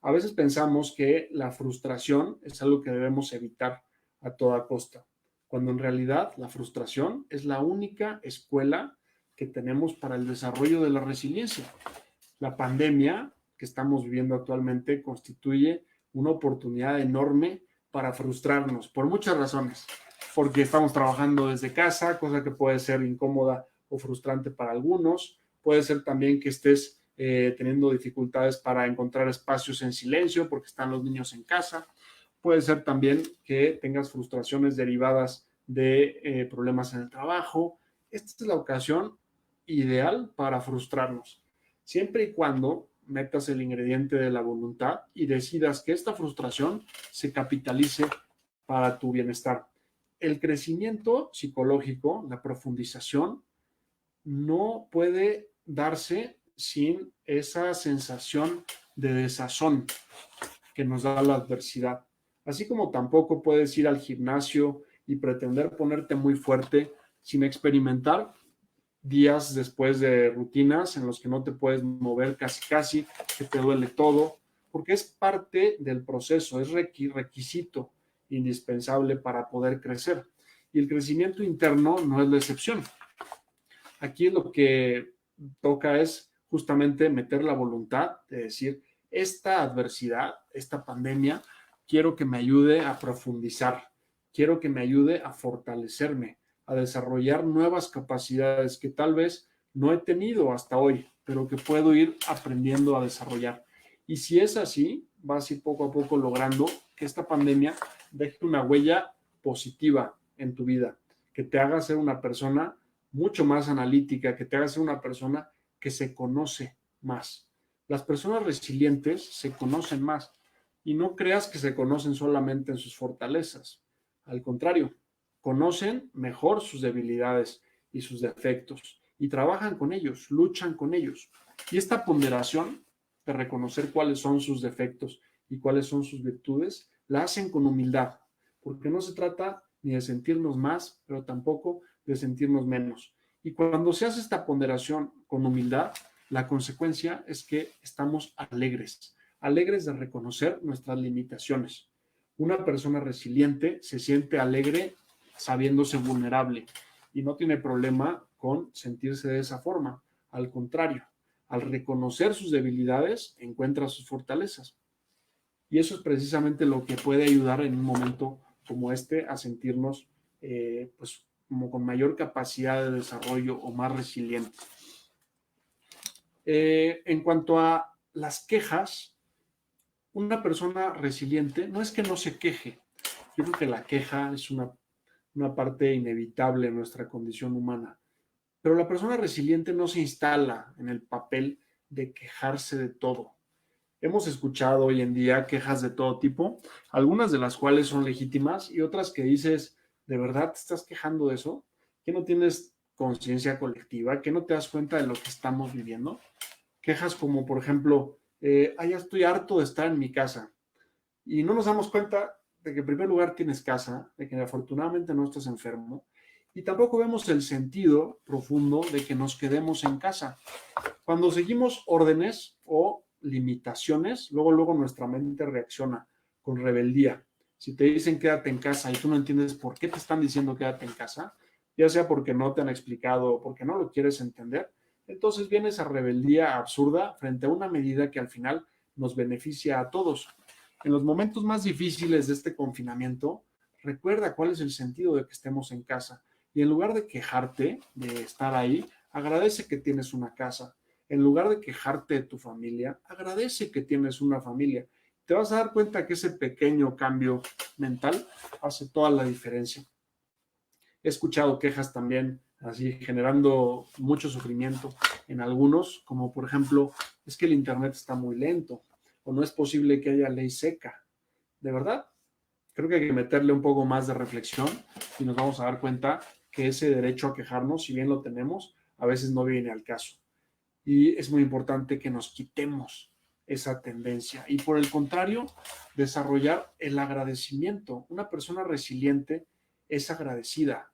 A veces pensamos que la frustración es algo que debemos evitar a toda costa, cuando en realidad la frustración es la única escuela que tenemos para el desarrollo de la resiliencia. La pandemia que estamos viviendo actualmente constituye una oportunidad enorme para frustrarnos por muchas razones, porque estamos trabajando desde casa, cosa que puede ser incómoda o frustrante para algunos, puede ser también que estés teniendo dificultades para encontrar espacios en silencio porque están los niños en casa, Puede ser también que tengas frustraciones derivadas de problemas en el trabajo. Esta es la ocasión ideal para frustrarnos, siempre y cuando metas el ingrediente de la voluntad y decidas que esta frustración se capitalice para tu bienestar. El crecimiento psicológico, la profundización, no puede darse sin esa sensación de desazón que nos da la adversidad. Así como tampoco puedes ir al gimnasio y pretender ponerte muy fuerte sin experimentar días después de rutinas en los que no te puedes mover casi, que te duele todo, porque es parte del proceso, es requisito indispensable para poder crecer. Y el crecimiento interno no es la excepción. Aquí lo que toca es justamente meter la voluntad de decir, esta adversidad, esta pandemia, quiero que me ayude a profundizar, quiero que me ayude a fortalecerme, a desarrollar nuevas capacidades que tal vez no he tenido hasta hoy, pero que puedo ir aprendiendo a desarrollar. Y si es así, vas a ir poco a poco logrando que esta pandemia deje una huella positiva en tu vida, que te haga ser una persona mucho más analítica, que te haga ser una persona que se conoce más. Las personas resilientes se conocen más y no creas que se conocen solamente en sus fortalezas. Al contrario, conocen mejor sus debilidades y sus defectos y trabajan con ellos, luchan con ellos. Y esta ponderación de reconocer cuáles son sus defectos y cuáles son sus virtudes, la hacen con humildad, porque no se trata ni de sentirnos más, pero tampoco de sentirnos menos. Y cuando se hace esta ponderación con humildad, la consecuencia es que estamos alegres, alegres de reconocer nuestras limitaciones. Una persona resiliente se siente alegre sabiéndose vulnerable y no tiene problema con sentirse de esa forma. Al contrario, al reconocer sus debilidades, encuentra sus fortalezas. Y eso es precisamente lo que puede ayudar en un momento como este a sentirnos pues como con mayor capacidad de desarrollo o más resilientes. En cuanto a las quejas, una persona resiliente no es que no se queje. Yo creo que la queja es una parte inevitable en nuestra condición humana. Pero la persona resiliente no se instala en el papel de quejarse de todo. Hemos escuchado hoy en día quejas de todo tipo, algunas de las cuales son legítimas y otras que dices, ¿de verdad te estás quejando de eso? ¿Que no tienes conciencia colectiva? ¿Que no te das cuenta de lo que estamos viviendo? Quejas como, por ejemplo, ya estoy harto de estar en mi casa. Y no nos damos cuenta de que en primer lugar tienes casa, de que afortunadamente no estás enfermo, y tampoco vemos el sentido profundo de que nos quedemos en casa. Cuando seguimos órdenes o limitaciones, luego nuestra mente reacciona con rebeldía. Si te dicen quédate en casa y tú no entiendes por qué te están diciendo quédate en casa, ya sea porque no te han explicado o porque no lo quieres entender, entonces viene esa rebeldía absurda frente a una medida que al final nos beneficia a todos. En los momentos más difíciles de este confinamiento, recuerda cuál es el sentido de que estemos en casa y en lugar de quejarte de estar ahí, agradece que tienes una casa. En lugar de quejarte de tu familia, agradece que tienes una familia. Te vas a dar cuenta que ese pequeño cambio mental hace toda la diferencia. He escuchado quejas también así generando mucho sufrimiento en algunos, como por ejemplo, es que el internet está muy lento o no es posible que haya ley seca. ¿De verdad? Creo que hay que meterle un poco más de reflexión y nos vamos a dar cuenta que ese derecho a quejarnos, si bien lo tenemos, a veces no viene al caso. Y es muy importante que nos quitemos esa tendencia y por el contrario, desarrollar el agradecimiento. Una persona resiliente es agradecida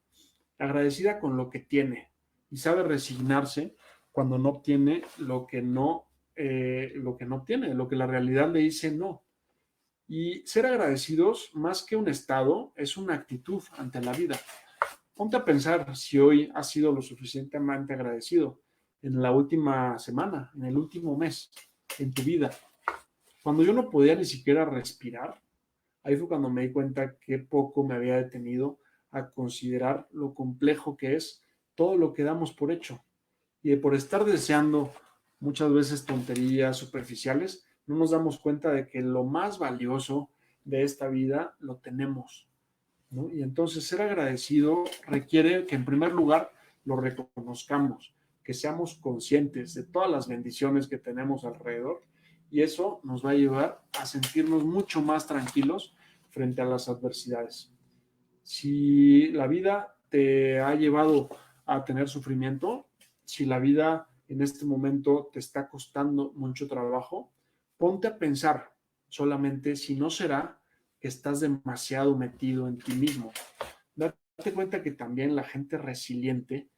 con lo que tiene y sabe resignarse cuando no obtiene lo que no obtiene, lo que la realidad le dice no. Y ser agradecidos, más que un estado, es una actitud ante la vida. Ponte a pensar si hoy has sido lo suficientemente agradecido en la última semana, en el último mes, en tu vida. Cuando yo no podía ni siquiera respirar, ahí fue cuando me di cuenta qué poco me había detenido a considerar lo complejo que es todo lo que damos por hecho. Y por estar deseando muchas veces tonterías superficiales, no nos damos cuenta de que lo más valioso, de esta vida lo tenemos, ¿no? Y entonces ser agradecido requiere que en primer lugar lo reconozcamos, que seamos conscientes de todas las bendiciones que tenemos alrededor, y eso nos va a llevar a sentirnos mucho más tranquilos frente a las adversidades. Si la vida te ha llevado a tener sufrimiento, si la vida en este momento te está costando mucho trabajo, ponte a pensar solamente si no será que estás demasiado metido en ti mismo. Date cuenta que también la gente resiliente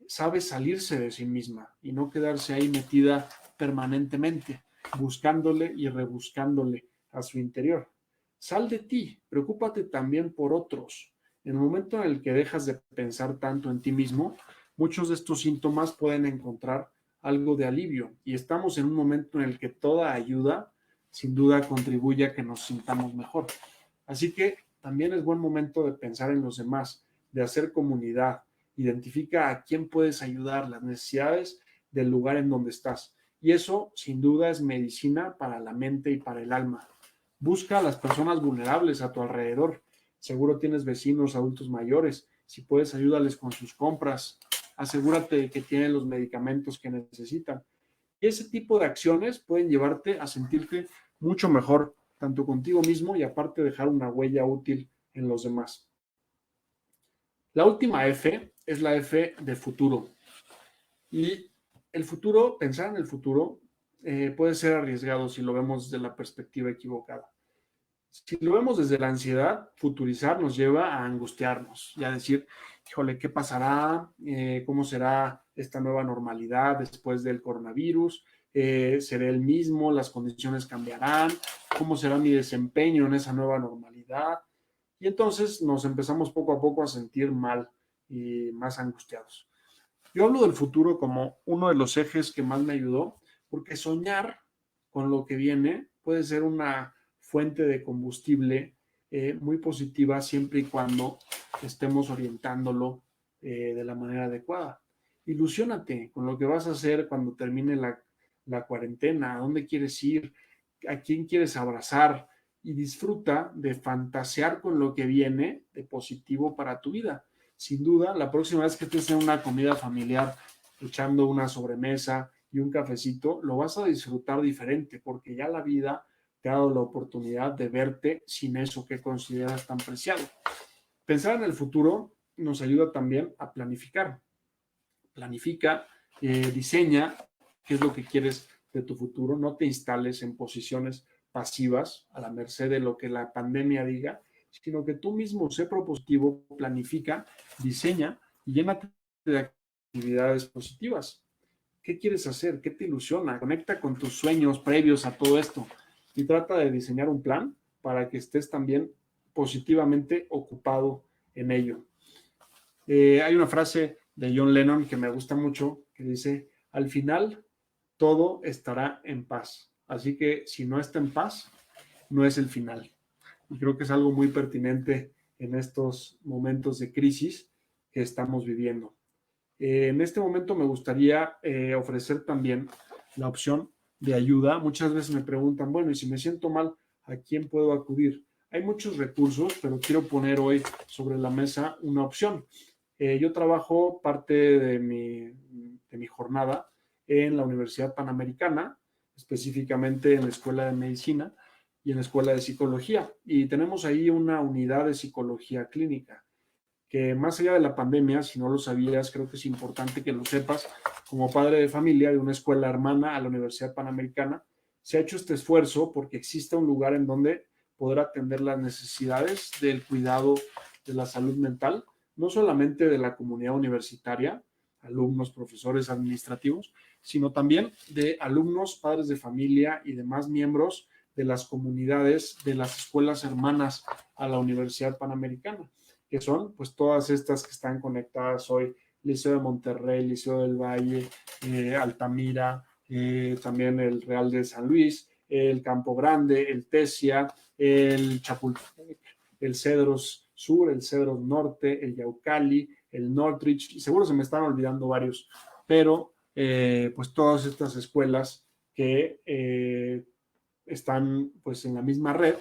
sabe salirse de sí misma y no quedarse ahí metida permanentemente, buscándole y rebuscándole a su interior. Sal de ti, preocúpate también por otros. En el momento en el que dejas de pensar tanto en ti mismo, muchos de estos síntomas pueden encontrar algo de alivio, y estamos en un momento en el que toda ayuda sin duda contribuye a que nos sintamos mejor. Así que también es buen momento de pensar en los demás, de hacer comunidad. Identifica a quién puedes ayudar, las necesidades del lugar en donde estás. Y eso, sin duda, es medicina para la mente y para el alma. Busca a las personas vulnerables a tu alrededor. Seguro tienes vecinos, adultos mayores. Si puedes, ayúdales con sus compras. Asegúrate de que tienen los medicamentos que necesitan. Y ese tipo de acciones pueden llevarte a sentirte mucho mejor, tanto contigo mismo y aparte dejar una huella útil en los demás. La última F es la F de futuro. Y el futuro, pensar en el futuro, puede ser arriesgado si lo vemos desde la perspectiva equivocada. Si lo vemos desde la ansiedad, futurizar nos lleva a angustiarnos y a decir, híjole, ¿qué pasará? ¿Cómo será esta nueva normalidad después del coronavirus? ¿Seré el mismo? ¿Las condiciones cambiarán? ¿Cómo será mi desempeño en esa nueva normalidad? Y entonces nos empezamos poco a poco a sentir mal y más angustiados. Yo hablo del futuro como uno de los ejes que más me ayudó, porque soñar con lo que viene puede ser una fuente de combustible muy positiva siempre y cuando estemos orientándolo de la manera adecuada. Ilusiónate con lo que vas a hacer cuando termine la cuarentena, a dónde quieres ir, a quién quieres abrazar, y disfruta de fantasear con lo que viene de positivo para tu vida. Sin duda, la próxima vez que estés en una comida familiar, echando una sobremesa y un cafecito, lo vas a disfrutar diferente, porque ya la vida te ha dado la oportunidad de verte sin eso que consideras tan preciado. Pensar en el futuro nos ayuda también a planificar. Planifica, diseña qué es lo que quieres de tu futuro. No te instales en posiciones pasivas a la merced de lo que la pandemia diga, sino que tú mismo sé propositivo, planifica, diseña y llénate de actividades positivas. ¿Qué quieres hacer? ¿Qué te ilusiona? Conecta con tus sueños previos a todo esto y trata de diseñar un plan para que estés también positivamente ocupado en ello. Hay una frase de John Lennon que me gusta mucho que dice, al final todo estará en paz. Así que si no está en paz, no es el final. Y creo que es algo muy pertinente en estos momentos de crisis que estamos viviendo. En este momento me gustaría ofrecer también la opción de ayuda. Muchas veces me preguntan, bueno, y si me siento mal, ¿a quién puedo acudir? Hay muchos recursos, pero quiero poner hoy sobre la mesa una opción. Yo trabajo parte de mi jornada en la Universidad Panamericana, específicamente en la Escuela de Medicina y en la Escuela de Psicología. Y tenemos ahí una unidad de psicología clínica, que más allá de la pandemia, si no lo sabías, creo que es importante que lo sepas, como padre de familia de una escuela hermana a la Universidad Panamericana, se ha hecho este esfuerzo porque existe un lugar en donde poder atender las necesidades del cuidado de la salud mental, no solamente de la comunidad universitaria, alumnos, profesores, administrativos, sino también de alumnos, padres de familia y demás miembros de las comunidades de las escuelas hermanas a la Universidad Panamericana, que son pues todas estas que están conectadas hoy, Liceo de Monterrey, Liceo del Valle, Altamira, también el Real de San Luis, el Campo Grande, el Tesia, el Chapultepec, el Cedros Sur, el Cedros Norte, el Yaucali, el Northridge, y seguro se me están olvidando varios, pero pues todas estas escuelas que están pues en la misma red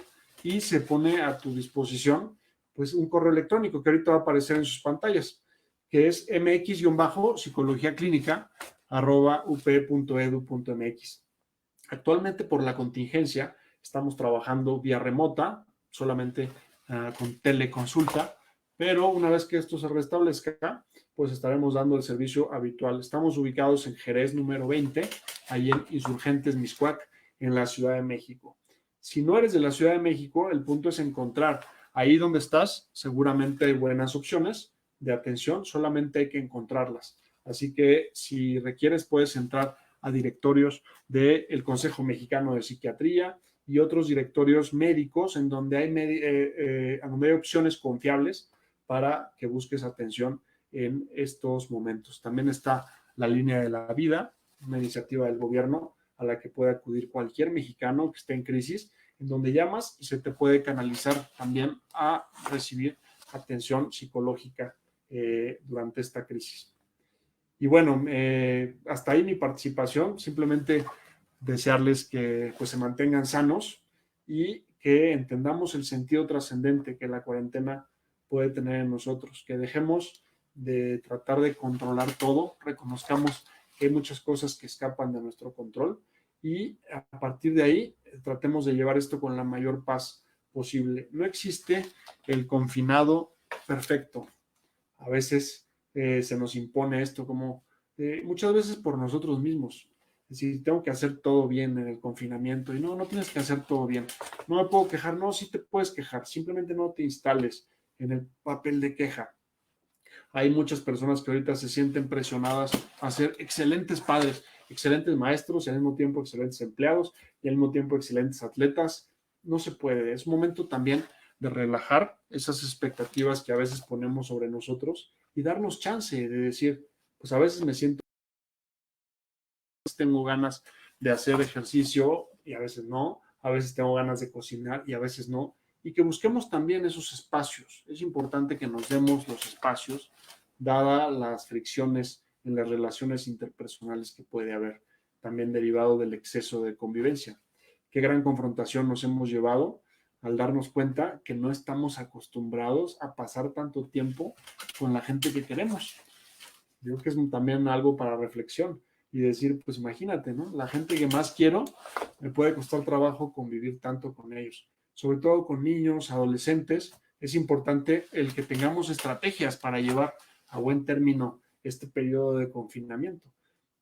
y se pone a tu disposición pues un correo electrónico que ahorita va a aparecer en sus pantallas, que es mx-psicologíaclínica@up.edu.mx. Actualmente, por la contingencia, estamos trabajando vía remota, solamente con teleconsulta, pero una vez que esto se restablezca, pues estaremos dando el servicio habitual. Estamos ubicados en Jerez número 20, ahí en Insurgentes Mixcoac, en la Ciudad de México. Si no eres de la Ciudad de México, el punto es encontrar ahí donde estás, seguramente hay buenas opciones de atención, solamente hay que encontrarlas. Así que si requieres, puedes entrar a directorios del Consejo Mexicano de Psiquiatría y otros directorios médicos en donde hay opciones confiables para que busques atención en estos momentos. También está la Línea de la Vida, una iniciativa del gobierno a la que puede acudir cualquier mexicano que esté en crisis, en donde llamas y se te puede canalizar también a recibir atención psicológica durante esta crisis. Y bueno, hasta ahí mi participación. Simplemente desearles que pues, se mantengan sanos y que entendamos el sentido trascendente que la cuarentena puede tener en nosotros, que dejemos de tratar de controlar todo, reconozcamos que hay muchas cosas que escapan de nuestro control y a partir de ahí tratemos de llevar esto con la mayor paz posible. No existe el confinado perfecto. A veces se nos impone esto como muchas veces por nosotros mismos. Es decir, tengo que hacer todo bien en el confinamiento y no tienes que hacer todo bien. No me puedo quejar, no, sí te puedes quejar, simplemente no te instales en el papel de queja. Hay muchas personas que ahorita se sienten presionadas a ser excelentes padres, excelentes maestros y al mismo tiempo excelentes empleados y al mismo tiempo excelentes atletas. No se puede. Es momento también de relajar esas expectativas que a veces ponemos sobre nosotros y darnos chance de decir, pues a veces me siento, tengo ganas de hacer ejercicio y a veces no, a veces tengo ganas de cocinar y a veces no, y que busquemos también esos espacios. Es importante que nos demos los espacios, dadas las fricciones en las relaciones interpersonales que puede haber, también derivado del exceso de convivencia. Qué gran confrontación nos hemos llevado al darnos cuenta que no estamos acostumbrados a pasar tanto tiempo con la gente que queremos. Yo creo que es también algo para reflexión y decir, pues imagínate, ¿no? La gente que más quiero, me puede costar trabajo convivir tanto con ellos. Sobre todo con niños, adolescentes, es importante el que tengamos estrategias para llevar a buen término este periodo de confinamiento.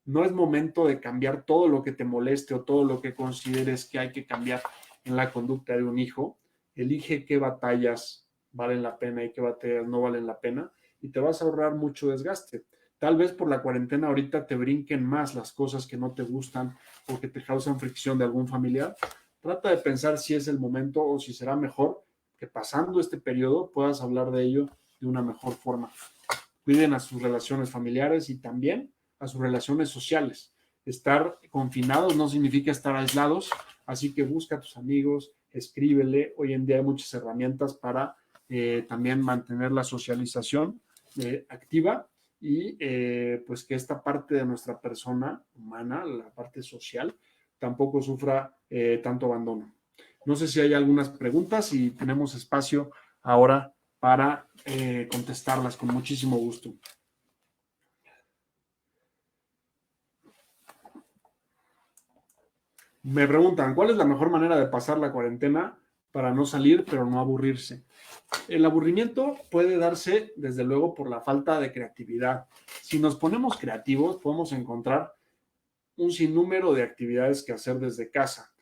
No es momento de cambiar todo lo que te moleste o todo lo que consideres que hay que cambiar en la conducta de un hijo. Elige qué batallas valen la pena y qué batallas no valen la pena y te vas a ahorrar mucho desgaste. Tal vez por la cuarentena ahorita te brinquen más las cosas que no te gustan o que te causan fricción de algún familiar. Trata de pensar si es el momento o si será mejor que pasando este periodo puedas hablar de ello de una mejor forma. Cuiden a sus relaciones familiares y también a sus relaciones sociales. Estar confinados no significa estar aislados, así que busca a tus amigos, escríbele. Hoy en día hay muchas herramientas para también mantener la socialización activa y pues que esta parte de nuestra persona humana, la parte social, tampoco sufra tanto abandono. No sé si hay algunas preguntas y tenemos espacio ahora para contestarlas con muchísimo gusto. Me preguntan, ¿cuál es la mejor manera de pasar la cuarentena para no salir pero no aburrirse? El aburrimiento puede darse, desde luego, por la falta de creatividad. Si nos ponemos creativos, podemos encontrar un sinnúmero de actividades que hacer desde casa.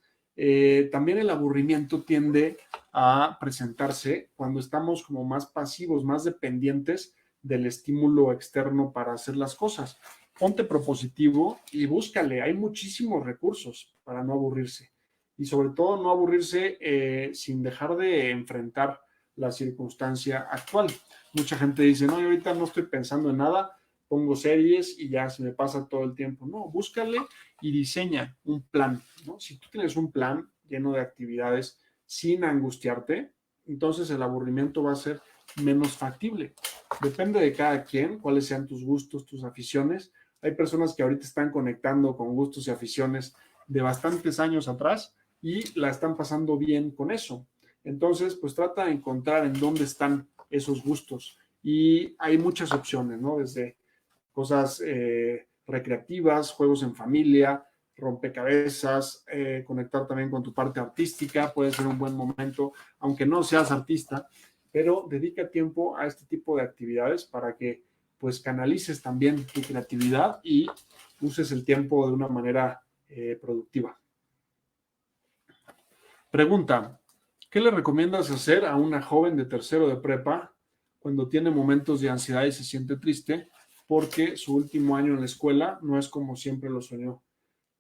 También el aburrimiento tiende a presentarse cuando estamos como más pasivos, más dependientes del estímulo externo para hacer las cosas. Ponte propositivo y búscale. Hay muchísimos recursos para no aburrirse. Y sobre todo no aburrirse sin dejar de enfrentar la circunstancia actual. Mucha gente dice, no, yo ahorita no estoy pensando en nada, pongo series y ya se me pasa todo el tiempo. No, búscale y diseña un plan, ¿no? Si tú tienes un plan lleno de actividades sin angustiarte, entonces el aburrimiento va a ser menos factible. Depende de cada quien, cuáles sean tus gustos, tus aficiones. Hay personas que ahorita están conectando con gustos y aficiones de bastantes años atrás y la están pasando bien con eso. Entonces, pues trata de encontrar en dónde están esos gustos. Y hay muchas opciones, ¿no? Desde cosas recreativas, juegos en familia, rompecabezas, conectar también con tu parte artística, puede ser un buen momento, aunque no seas artista, pero dedica tiempo a este tipo de actividades para que pues canalices también tu creatividad y uses el tiempo de una manera productiva. Pregunta, ¿qué le recomiendas hacer a una joven de tercero de prepa cuando tiene momentos de ansiedad y se siente triste porque su último año en la escuela no es como siempre lo soñó?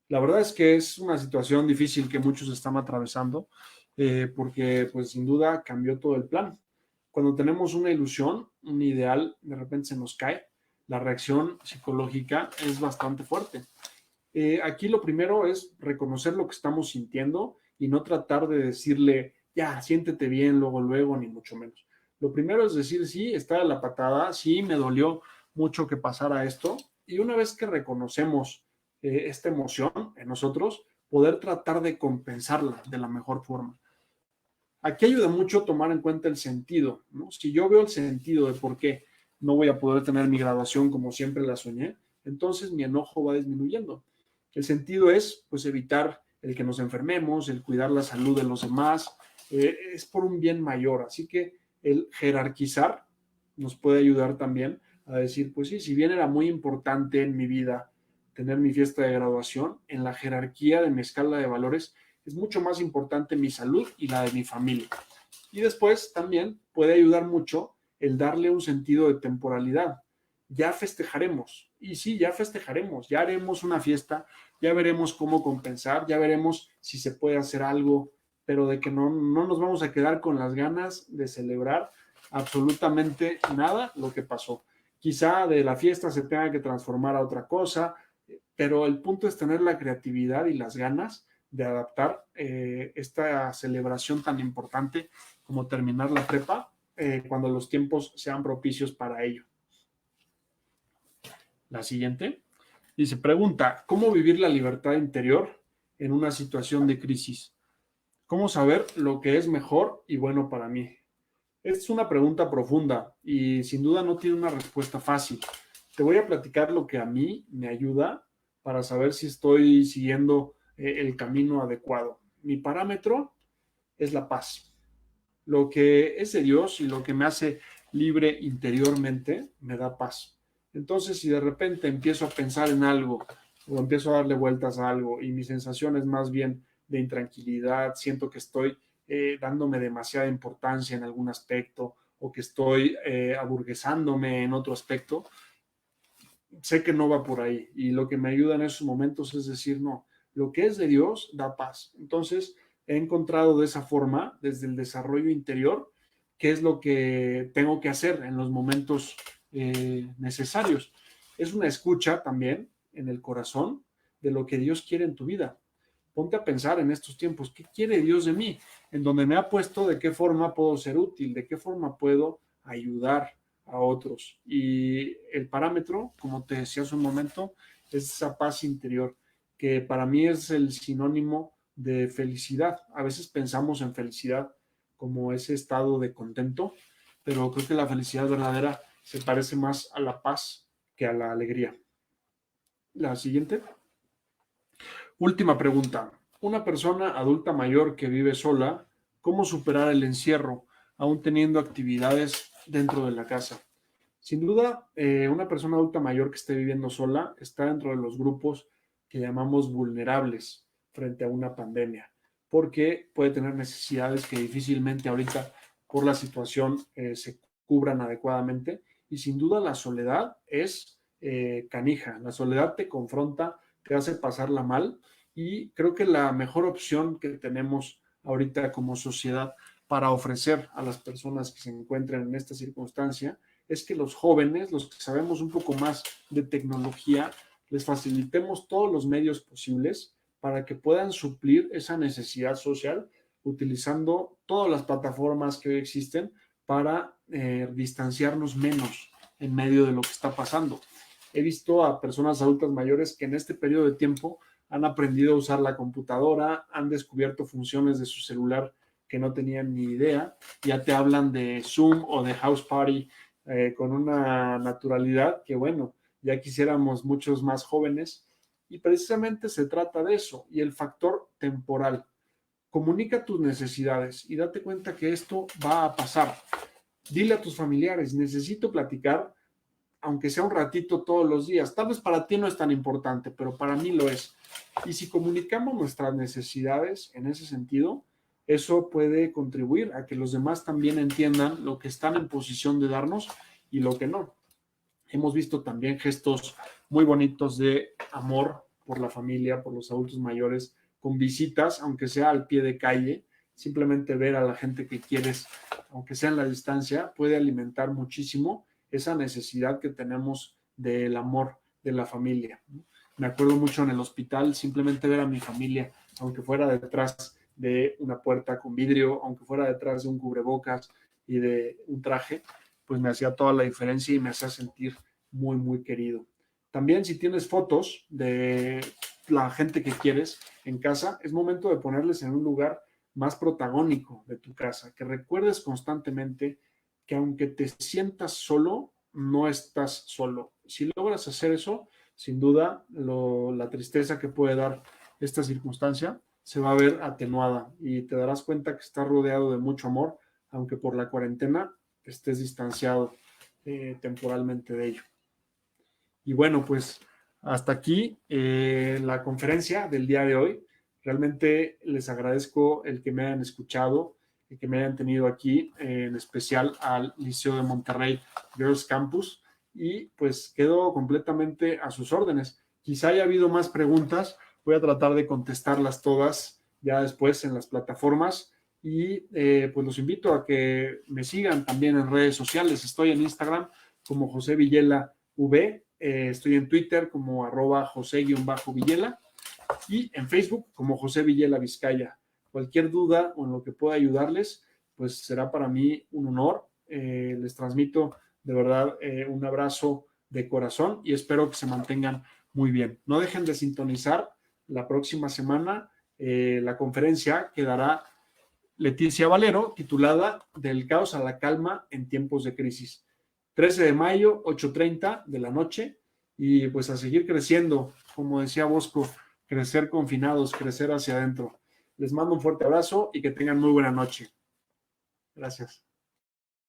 La verdad es que es una situación difícil que muchos están atravesando porque pues sin duda cambió todo el plan. Cuando tenemos una ilusión, un ideal, de repente se nos cae, la reacción psicológica es bastante fuerte. Aquí lo primero es reconocer lo que estamos sintiendo y no tratar de decirle, ya, siéntete bien, luego, luego, ni mucho menos. Lo primero es decir, sí, está de la patada, sí, me dolió mucho que pasara esto. Y una vez que reconocemos esta emoción en nosotros, poder tratar de compensarla de la mejor forma. Aquí ayuda mucho tomar en cuenta el sentido, ¿no? Si yo veo el sentido de por qué no voy a poder tener mi graduación como siempre la soñé, entonces mi enojo va disminuyendo. El sentido es, pues, evitar el que nos enfermemos, el cuidar la salud de los demás, es por un bien mayor. Así que el jerarquizar nos puede ayudar también a decir, pues sí, si bien era muy importante en mi vida tener mi fiesta de graduación, en la jerarquía de mi escala de valores es mucho más importante mi salud y la de mi familia. Y después también puede ayudar mucho el darle un sentido de temporalidad. Ya festejaremos, y sí, ya festejaremos, ya haremos una fiesta, ya veremos cómo compensar, ya veremos si se puede hacer algo, pero de que no nos vamos a quedar con las ganas de celebrar absolutamente nada lo que pasó. Quizá de la fiesta se tenga que transformar a otra cosa, pero el punto es tener la creatividad y las ganas de adaptar esta celebración tan importante como terminar la prepa cuando los tiempos sean propicios para ello. La siguiente dice, pregunta, ¿cómo vivir la libertad interior en una situación de crisis? ¿Cómo saber lo que es mejor y bueno para mí? Es una pregunta profunda y sin duda no tiene una respuesta fácil. Te voy a platicar lo que a mí me ayuda para saber si estoy siguiendo el camino adecuado. Mi parámetro es la paz. Lo que es de Dios y lo que me hace libre interiormente me da paz. Entonces, si de repente empiezo a pensar en algo o empiezo a darle vueltas a algo y mi sensación es más bien de intranquilidad, siento que estoy dándome demasiada importancia en algún aspecto o que estoy aburguesándome en otro aspecto, sé que no va por ahí. Y lo que me ayuda en esos momentos es decir, no, lo que es de Dios da paz. Entonces, he encontrado de esa forma, desde el desarrollo interior, qué es lo que tengo que hacer en los momentos necesarios. Es una escucha también en el corazón de lo que Dios quiere en tu vida. Ponte a pensar en estos tiempos, ¿qué quiere Dios de mí? En donde me ha puesto, de qué forma puedo ser útil, de qué forma puedo ayudar a otros. Y el parámetro, como te decía hace un momento, es esa paz interior, que para mí es el sinónimo de felicidad. A veces pensamos en felicidad como ese estado de contento, pero creo que la felicidad verdadera se parece más a la paz que a la alegría. La siguiente. Última pregunta. Una persona adulta mayor que vive sola, ¿cómo superar el encierro, aún teniendo actividades dentro de la casa? Sin duda, una persona adulta mayor que esté viviendo sola está dentro de los grupos que llamamos vulnerables frente a una pandemia, porque puede tener necesidades que difícilmente ahorita por la situación se cubran adecuadamente. Y sin duda la soledad es canija. La soledad te confronta, te hace pasarla mal y creo que la mejor opción que tenemos ahorita como sociedad para ofrecer a las personas que se encuentran en esta circunstancia es que los jóvenes, los que sabemos un poco más de tecnología, les facilitemos todos los medios posibles para que puedan suplir esa necesidad social utilizando todas las plataformas que hoy existen para distanciarnos menos en medio de lo que está pasando. He visto a personas adultas mayores que en este periodo de tiempo han aprendido a usar la computadora, han descubierto funciones de su celular que no tenían ni idea, ya te hablan de Zoom o de House Party con una naturalidad que, bueno, ya quisiéramos muchos más jóvenes, y precisamente se trata de eso, y el factor temporal. Comunica tus necesidades y date cuenta que esto va a pasar. Dile a tus familiares, necesito platicar, aunque sea un ratito todos los días. Tal vez para ti no es tan importante, pero para mí lo es. Y si comunicamos nuestras necesidades en ese sentido, eso puede contribuir a que los demás también entiendan lo que están en posición de darnos y lo que no. Hemos visto también gestos muy bonitos de amor por la familia, por los adultos mayores, con visitas, aunque sea al pie de calle. Simplemente ver a la gente que quieres, aunque sea en la distancia, puede alimentar muchísimo esa necesidad que tenemos del amor de la familia. Me acuerdo mucho en el hospital, simplemente ver a mi familia, aunque fuera detrás de una puerta con vidrio, aunque fuera detrás de un cubrebocas y de un traje, pues me hacía toda la diferencia y me hacía sentir muy, muy querido. También si tienes fotos de la gente que quieres en casa, es momento de ponerles en un lugar más protagónico de tu casa, que recuerdes constantemente que aunque te sientas solo, no estás solo. Si logras hacer eso, sin duda, la tristeza que puede dar esta circunstancia se va a ver atenuada y te darás cuenta que estás rodeado de mucho amor, aunque por la cuarentena estés distanciado temporalmente de ello. Y bueno, pues hasta aquí la conferencia del día de hoy. Realmente les agradezco el que me hayan escuchado, el que me hayan tenido aquí, en especial al Liceo de Monterrey Girls Campus, y pues quedo completamente a sus órdenes. Quizá haya habido más preguntas, voy a tratar de contestarlas todas ya después en las plataformas, y pues los invito a que me sigan también en redes sociales. Estoy en Instagram como José Villela V, estoy en Twitter como @José_Villela y en Facebook como José Villela Vizcaya. Cualquier duda o en lo que pueda ayudarles, pues será para mí un honor. Les transmito de verdad un abrazo de corazón y espero que se mantengan muy bien. No dejen de sintonizar la próxima semana la conferencia que dará Leticia Valero, titulada Del caos a la calma en tiempos de crisis. 13 de mayo, 8:30 de la noche, y pues a seguir creciendo, como decía Bosco, crecer confinados, crecer hacia adentro. Les mando un fuerte abrazo y que tengan muy buena noche. Gracias.